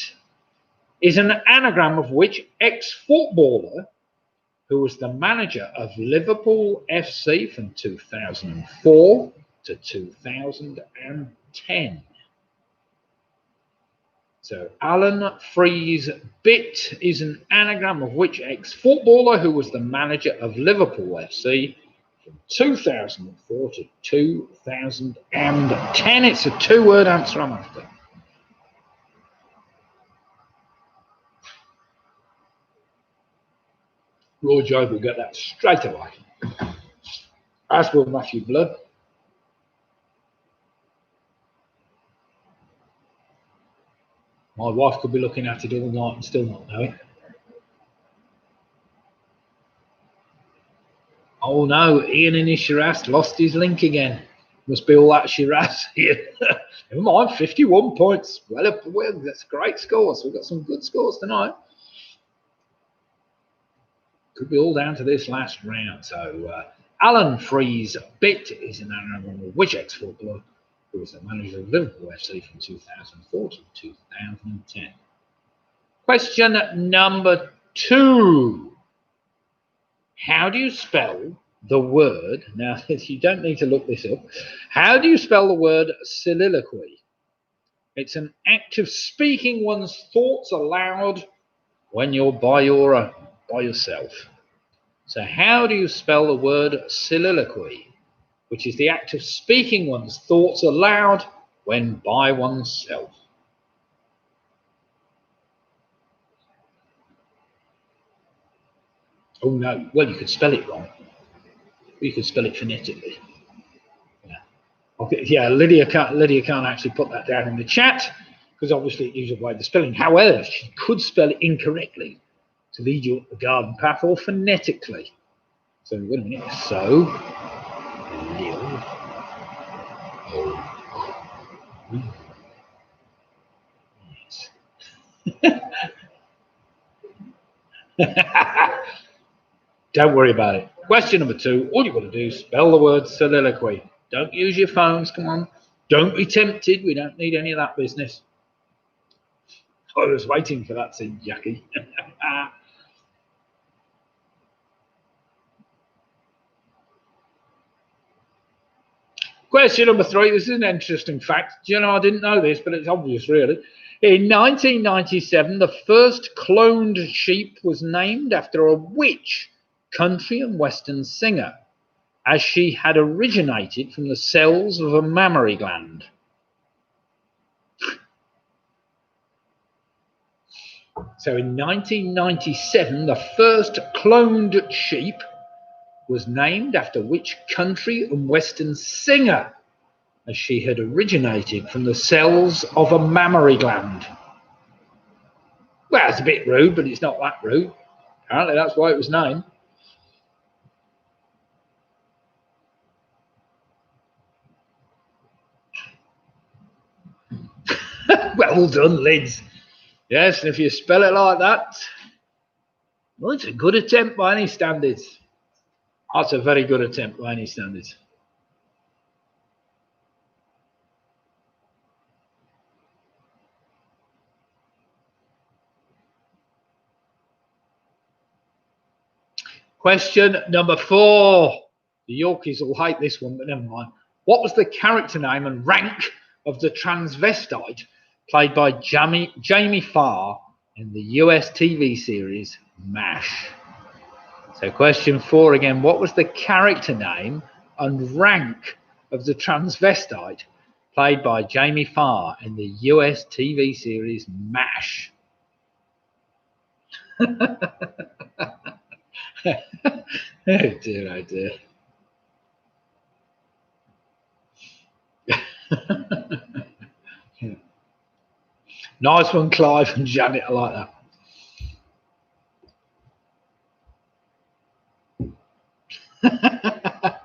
Speaker 1: is an anagram of which ex-footballer who was the manager of Liverpool FC from 2004 to 2010. So Alan Freeze Bit is an anagram of which ex-footballer who was the manager of Liverpool FC from 2004 to 2010. It's a two-word answer I'm after. Roy Jobe will get that straight away. As will Matthew Blood. My wife could be looking at it all night and still not know it. Oh no, Ian in his Shiraz lost his link again. Must be all that Shiraz here. Never mind, 51 points. Well, that's a great score. So we've got some good scores tonight. Could be all down to this last round. So Alan Freeze Bit is an anagram of which ex-footballer who was the manager of Liverpool FC from 2004 to 2010. Question number 2. How do you spell the word, now you don't need to look this up, how do you spell the word soliloquy? It's an act of speaking one's thoughts aloud when you're by yourself. So how do you spell the word soliloquy, which is the act of speaking one's thoughts aloud when by oneself? Oh no, well, you could spell it wrong. You could spell it phonetically. Yeah, okay. Yeah, Lydia can't actually put that down in the chat because obviously it uses away the spelling. However, she could spell it incorrectly to lead you up the garden path or phonetically. So wait a minute. So don't worry about it. Question number 2, all you've got to do is spell the word soliloquy. Don't use your phones, come on. Don't be tempted. We don't need any of that business. I was waiting for that scene, Jackie. Question number 3, this is an interesting fact. You know, I didn't know this, but it's obvious, really. In 1997, the first cloned sheep was named after a which country and western singer, as she had originated from the cells of a mammary gland? So in 1997, the first cloned sheep was named after which country and western singer, as she had originated from the cells of a mammary gland? Well, it's a bit rude, but it's not that rude. Apparently that's why it was named. Well done, Lids. Yes, and if you spell it like that, well, it's a good attempt by any standards. That's a very good attempt by any standards. Question number 4. The Yorkies will hate this one, but never mind. What was the character name and rank of the transvestite played by Jamie Farr in the US TV series MASH? So question 4 again, what was the character name and rank of the transvestite played by Jamie Farr in the US TV series MASH? Oh dear, oh dear. Nice one, Clive and Janet. I like that.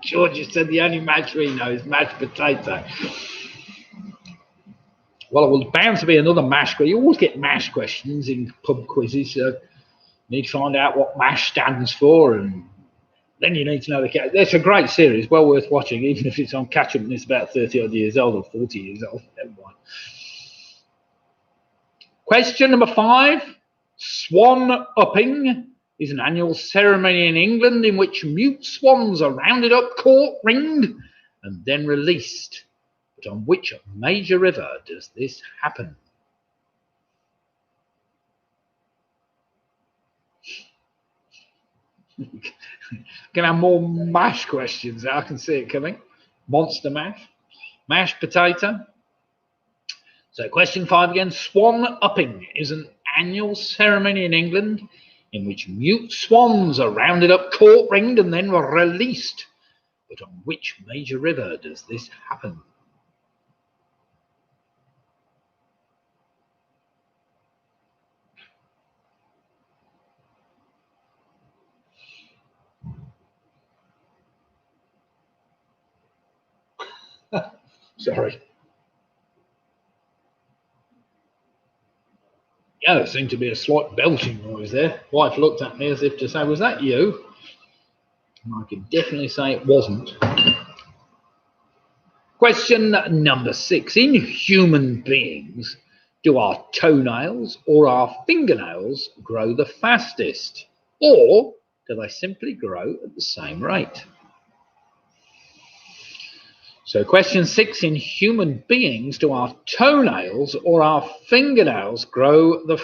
Speaker 1: George said the only mash we know is mashed potato. Well, it was bound to be another mash question. You always get mash questions in pub quizzes. So you need to find out what mash stands for, and then you need to know the cat. It's a great series, well worth watching, even if it's on catch up and it's about 30 odd years old or 40 years old. Never mind. Question number 5. Swan upping is an annual ceremony in England in which mute swans are rounded up, caught, ringed, and then released. But on which major river does this happen? Gonna have more mash questions. I can see it coming. Monster mash, mashed potato. So question 5 again. Swan upping is an annual ceremony in England in which mute swans are rounded up, caught, ringed, and then released. But on which major river does this happen? Sorry. Yeah, there seemed to be a slight belching noise there. Wife looked at me as if to say, was that you? And I can definitely say it wasn't. Question number 6. In human beings, do our toenails or our fingernails grow the fastest? Or do they simply grow at the same rate? So question 6, in human beings, do our toenails or our fingernails grow the,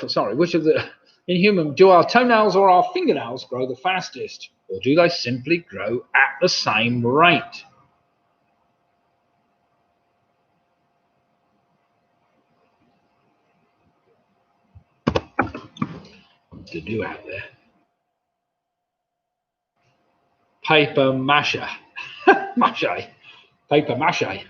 Speaker 1: do our toenails or our fingernails grow the fastest? Or do they simply grow at the same rate? What to do out there? Paper mache. Mache. Paper mache.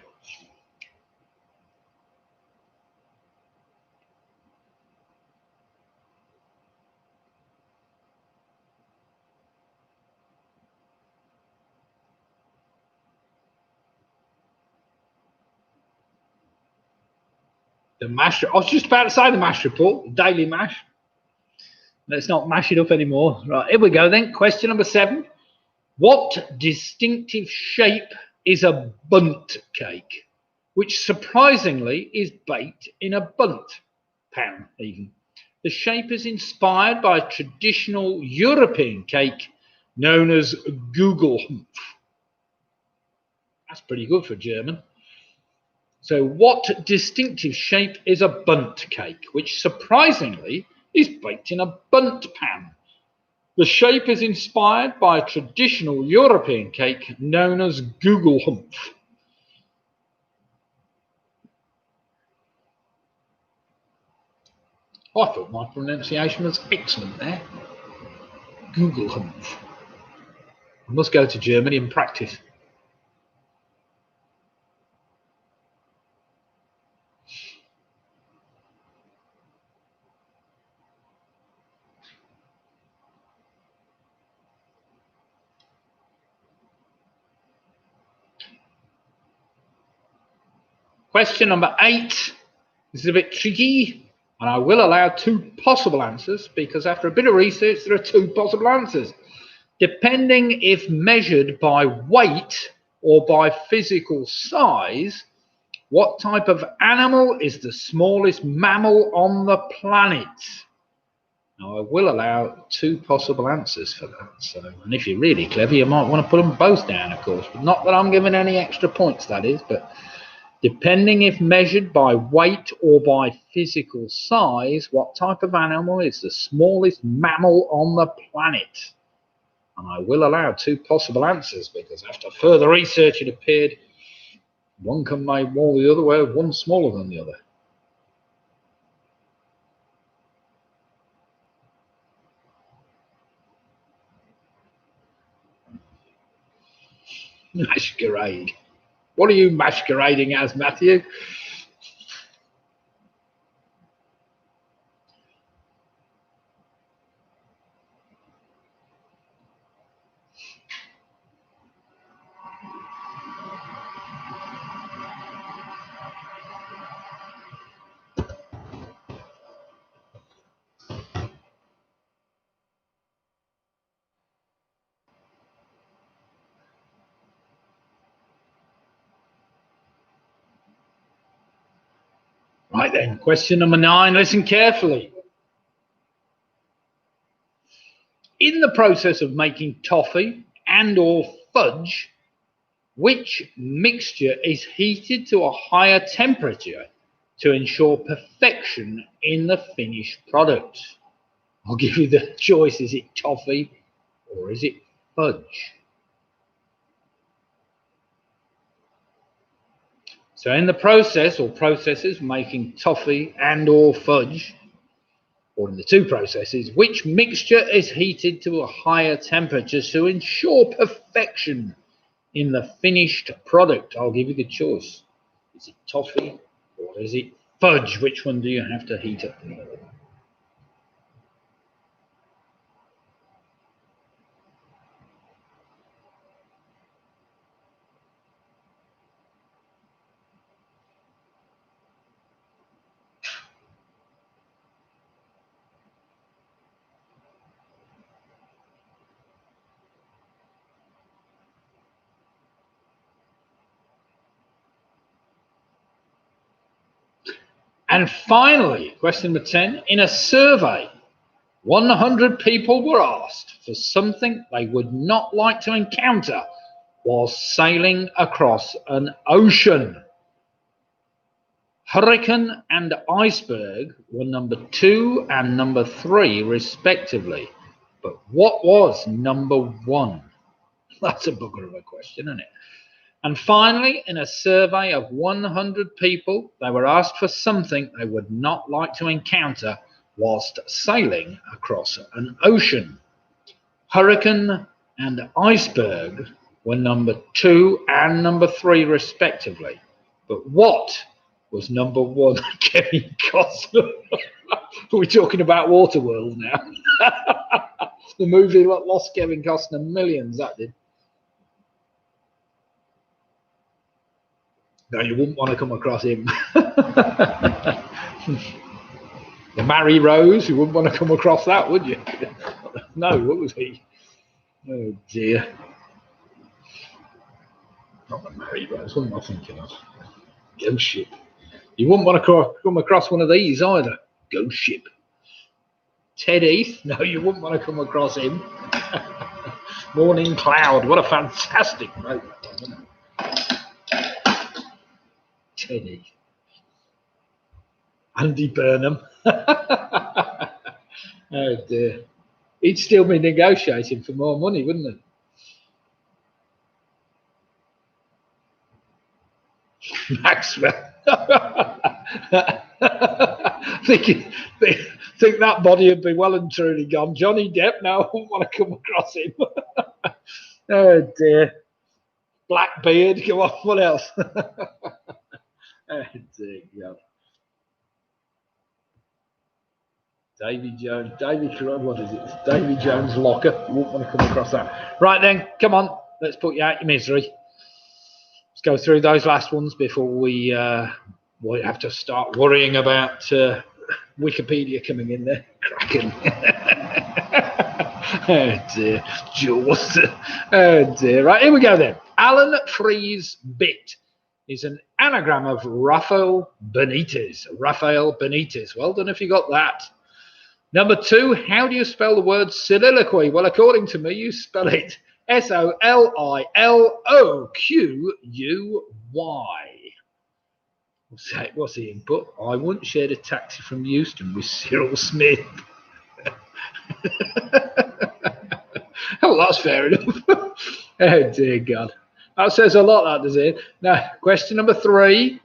Speaker 1: The mash. I was just about to say the mash report, the daily mash. Let's not mash it up anymore. Right, here we go then. Question number 7. What distinctive shape is a bundt cake, which surprisingly is baked in a bundt pan even? The shape is inspired by a traditional European cake known as Gugelhumpf. That's pretty good for German. So what distinctive shape is a bundt cake, which surprisingly is baked in a bundt pan? The shape is inspired by a traditional European cake known as Gugelhumpf. I thought my pronunciation was excellent there. Gugelhumpf. I must go to Germany and practice. Question number 8. This is a bit tricky, and I will allow 2 possible answers because after a bit of research, there are 2 possible answers. Depending if measured by weight or by physical size, what type of animal is the smallest mammal on the planet? Now, I will allow 2 possible answers for that. So, and if you're really clever, you might want to put them both down, of course. But not that I'm giving any extra points, that is. But depending if measured by weight or by physical size, what type of animal is the smallest mammal on the planet? And I will allow 2 possible answers because after further research, it appeared one can make more the other way, one smaller than the other. Masquerade. What are you masquerading as, Matthew? Right then, question number 9. Listen carefully. In the process of making toffee and or fudge, which mixture is heated to a higher temperature to ensure perfection in the finished product? I'll give you the choice. Is it toffee or is it fudge? So in the process or processes making toffee and or fudge, or in the two processes, which mixture is heated to a higher temperature to ensure perfection in the finished product? I'll give you the choice. Is it toffee or is it fudge? Which one do you have to heat up? And finally, question number 10, in a survey, 100 people were asked for something they would not like to encounter while sailing across an ocean. Hurricane and iceberg were number 2 and number 3, respectively. But what was number 1? That's a bugger of a question, isn't it? And finally, in a survey of 100 people, they were asked for something they would not like to encounter whilst sailing across an ocean. Hurricane and iceberg were number 2 and number 3, respectively. But what was number 1? Kevin Costner. Are we talking about Waterworld now? The movie that lost Kevin Costner millions, that did. No, you wouldn't want to come across him. The Mary Rose, you wouldn't want to come across that, would you? No, what was he? Oh dear. Not the Mary Rose, what am I thinking of? Ghost Ship. You wouldn't want to come across one of these either. Ghost Ship. Ted Heath, no, you wouldn't want to come across him. Morning Cloud, what a fantastic boat that was, isn't it? Teddy. Andy Burnham. Oh dear. He'd still be negotiating for more money, wouldn't he? Maxwell. think that body would be well and truly gone. Johnny Depp, no, I wouldn't want to come across him. Oh dear. Blackbeard, go on, what else? Oh dear God. Davy Jones, what is it? Davy Jones locker. You won't want to come across that. Right then, come on, let's put you out your misery. Let's go through those last ones before we have to start worrying about Wikipedia coming in there. Cracking. Oh dear. Jaws. Oh dear. Right, here we go then. Alan Free's bit is an anagram of Rafael Benitez. Rafael Benitez. Well done if you got that. Number 2, how do you spell the word soliloquy? Well, according to me, you spell it Soliloquy. What's the input? I once shared a taxi from Euston with Cyril Smith. Oh, that's fair enough. Oh, dear God. That says a lot, that does it. Now, question number 3.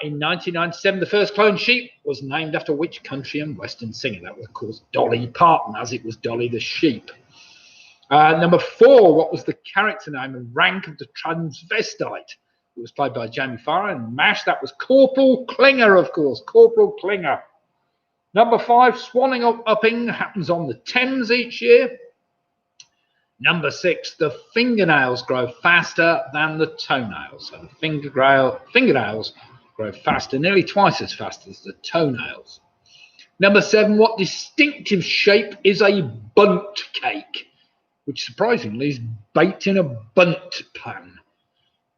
Speaker 1: In 1997, the first cloned sheep was named after which country and western singer? That was, of course, Dolly Parton, as it was Dolly the sheep. Number 4, what was the character name and rank of the transvestite? It was played by Jamie Farrar in MASH. That was Corporal Klinger, of course, Corporal Klinger. Number 5, swanning upping happens on the Thames each year. Number 6, the fingernails grow faster than the toenails. So the fingernails grow faster, nearly twice as fast as the toenails. Number 7, what distinctive shape is a bundt cake? Which surprisingly is baked in a bundt pan.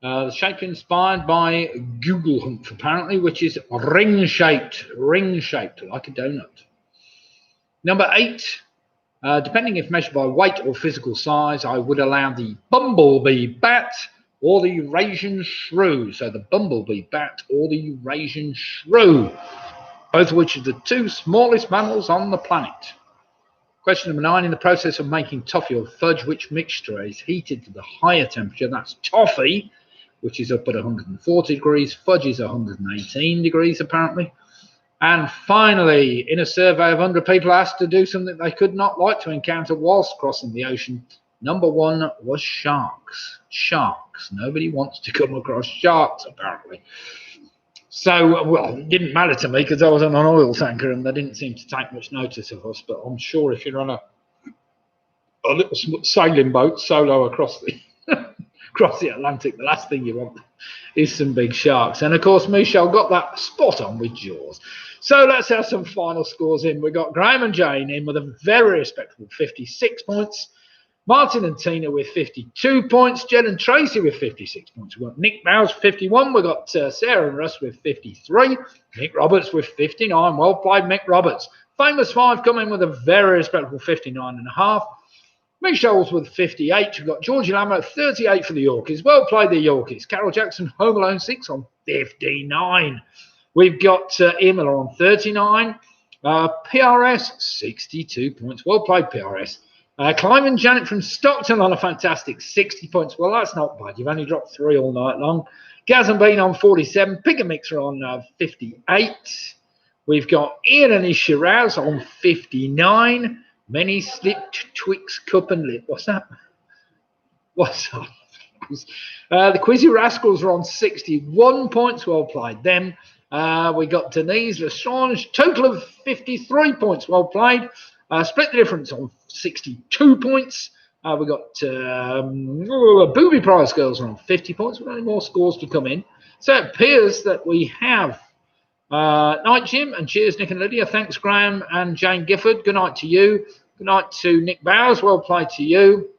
Speaker 1: The shape inspired by Google Humph, apparently, which is ring-shaped, like a donut. Number 8, Depending if measured by weight or physical size, I would allow the bumblebee bat or the Eurasian shrew. So the bumblebee bat or the Eurasian shrew, both of which are the two smallest mammals on the planet. Question number 9. In the process of making toffee or fudge, which mixture is heated to the higher temperature? That's toffee, which is up at 140 degrees. Fudge is 118 degrees, apparently. And finally, in a survey of 100 people asked to do something they could not like to encounter whilst crossing the ocean, number 1 was sharks. Sharks. Nobody wants to come across sharks, apparently. So, well, it didn't matter to me because I was on an oil tanker and they didn't seem to take much notice of us. But I'm sure if you're on a little sailing boat solo across the across the Atlantic, the last thing you want is some big sharks. And of course, Michelle got that spot on with Jaws. So let's have some final scores in. We've got Graham and Jane in with a very respectable 56 points. Martin and Tina with 52 points. Jen and Tracy with 56 points. We've got Nick Bowes 51. We've got Sarah and Russ with 53. Mick Roberts with 59. Well played, Mick Roberts. Famous 5 coming with a very respectable 59.5. Michelle's with 58. We've got Georgie Lammer at 38 for the Yorkies. Well played, the Yorkies. Carol Jackson, Home Alone 6 on 59. We've got Ian Miller on 39. PRS, 62 points. Well played, PRS. Clive and Janet from Stockton on a fantastic 60 points. Well, that's not bad. You've only dropped 3 all night long. Gaz and Bean on 47. Pig and Mixer on 58. We've got Ian and his Shiraz on 59. Many slipped Twix cup and lip. What's that? What's that? The Quizzy Rascals are on 61 points. Well played them. We got Denise Lestrange, total of 53 points. Well played. Split the difference on 62 points. We got Booby Prize Girls are on 50 points. We've got any more scores to come in. So it appears that we have night, Jim, and cheers, Nick and Lydia. Thanks, Graham and Jane Gifford. Good night to you. Good night to Nick Bowes. Well played to you.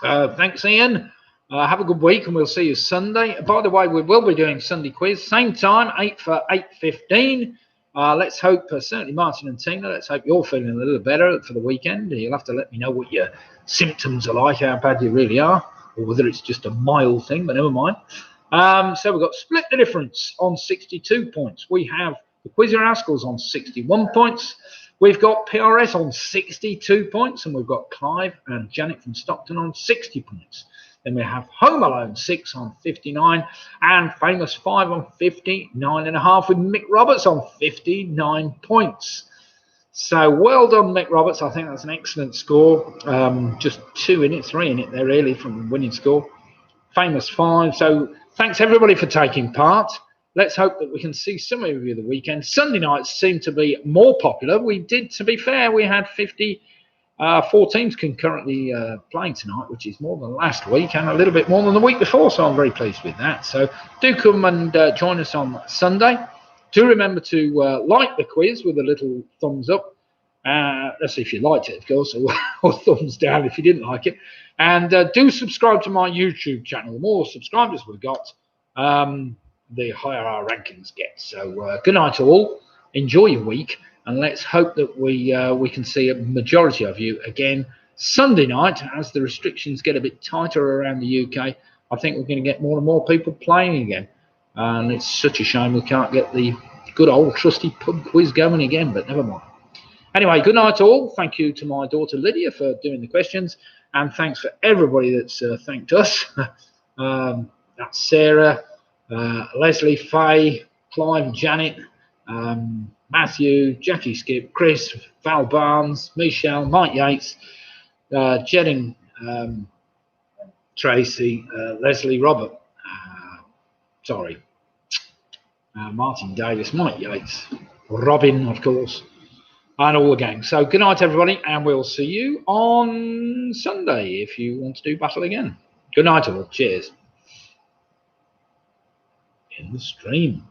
Speaker 1: Thanks, Ian. Have a good week, and we'll see you Sunday. By the way, we will be doing Sunday quiz, same time, 8 for 8:15. Let's hope, certainly Martin and Tina, let's hope you're feeling a little better for the weekend. You'll have to let me know what your symptoms are like, how bad you really are, or whether it's just a mild thing, but never mind. So we've got Split the Difference on 62 points. We have the Quizzy Rascals on 61 points. We've got PRS on 62 points, and we've got Clive and Janet from Stockton on 60 points. Then we have Home Alone 6 on 59 and Famous 5 on 59.5 with Mick Roberts on 59 points. So well done, Mick Roberts. I think that's an excellent score. Just 2 in it, 3 in it there really from the winning score. Famous 5. So thanks everybody for taking part. Let's hope that we can see some of you the weekend. Sunday nights seem to be more popular. We did, to be fair, we had 54 teams concurrently playing tonight, which is more than last week and a little bit more than the week before, so I'm very pleased with that. So do come and join us on Sunday. Do remember to like the quiz with a little thumbs up. Let's see if you liked it, of course, or thumbs down if you didn't like it. And do subscribe to my YouTube channel. The more subscribers we've got, the higher our rankings get. So good night to all. Enjoy your week. And let's hope that we can see a majority of you again Sunday night as the restrictions get a bit tighter around the UK. I think we're going to get more and more people playing again. And it's such a shame we can't get the good old trusty pub quiz going again, but never mind. Anyway, good night to all. Thank you to my daughter Lydia for doing the questions. And thanks for everybody that's thanked us. That's Sarah, Leslie, Faye, Clive, Janet, Matthew, Jackie Skip, Chris, Val Barnes, Michelle, Mike Yates, Jennings, Tracy, Leslie, Robert, Martin Davis, Mike Yates, Robin, of course, and all the gang. So good night, everybody, and we'll see you on Sunday if you want to do battle again. Good night, all. Cheers. In the stream.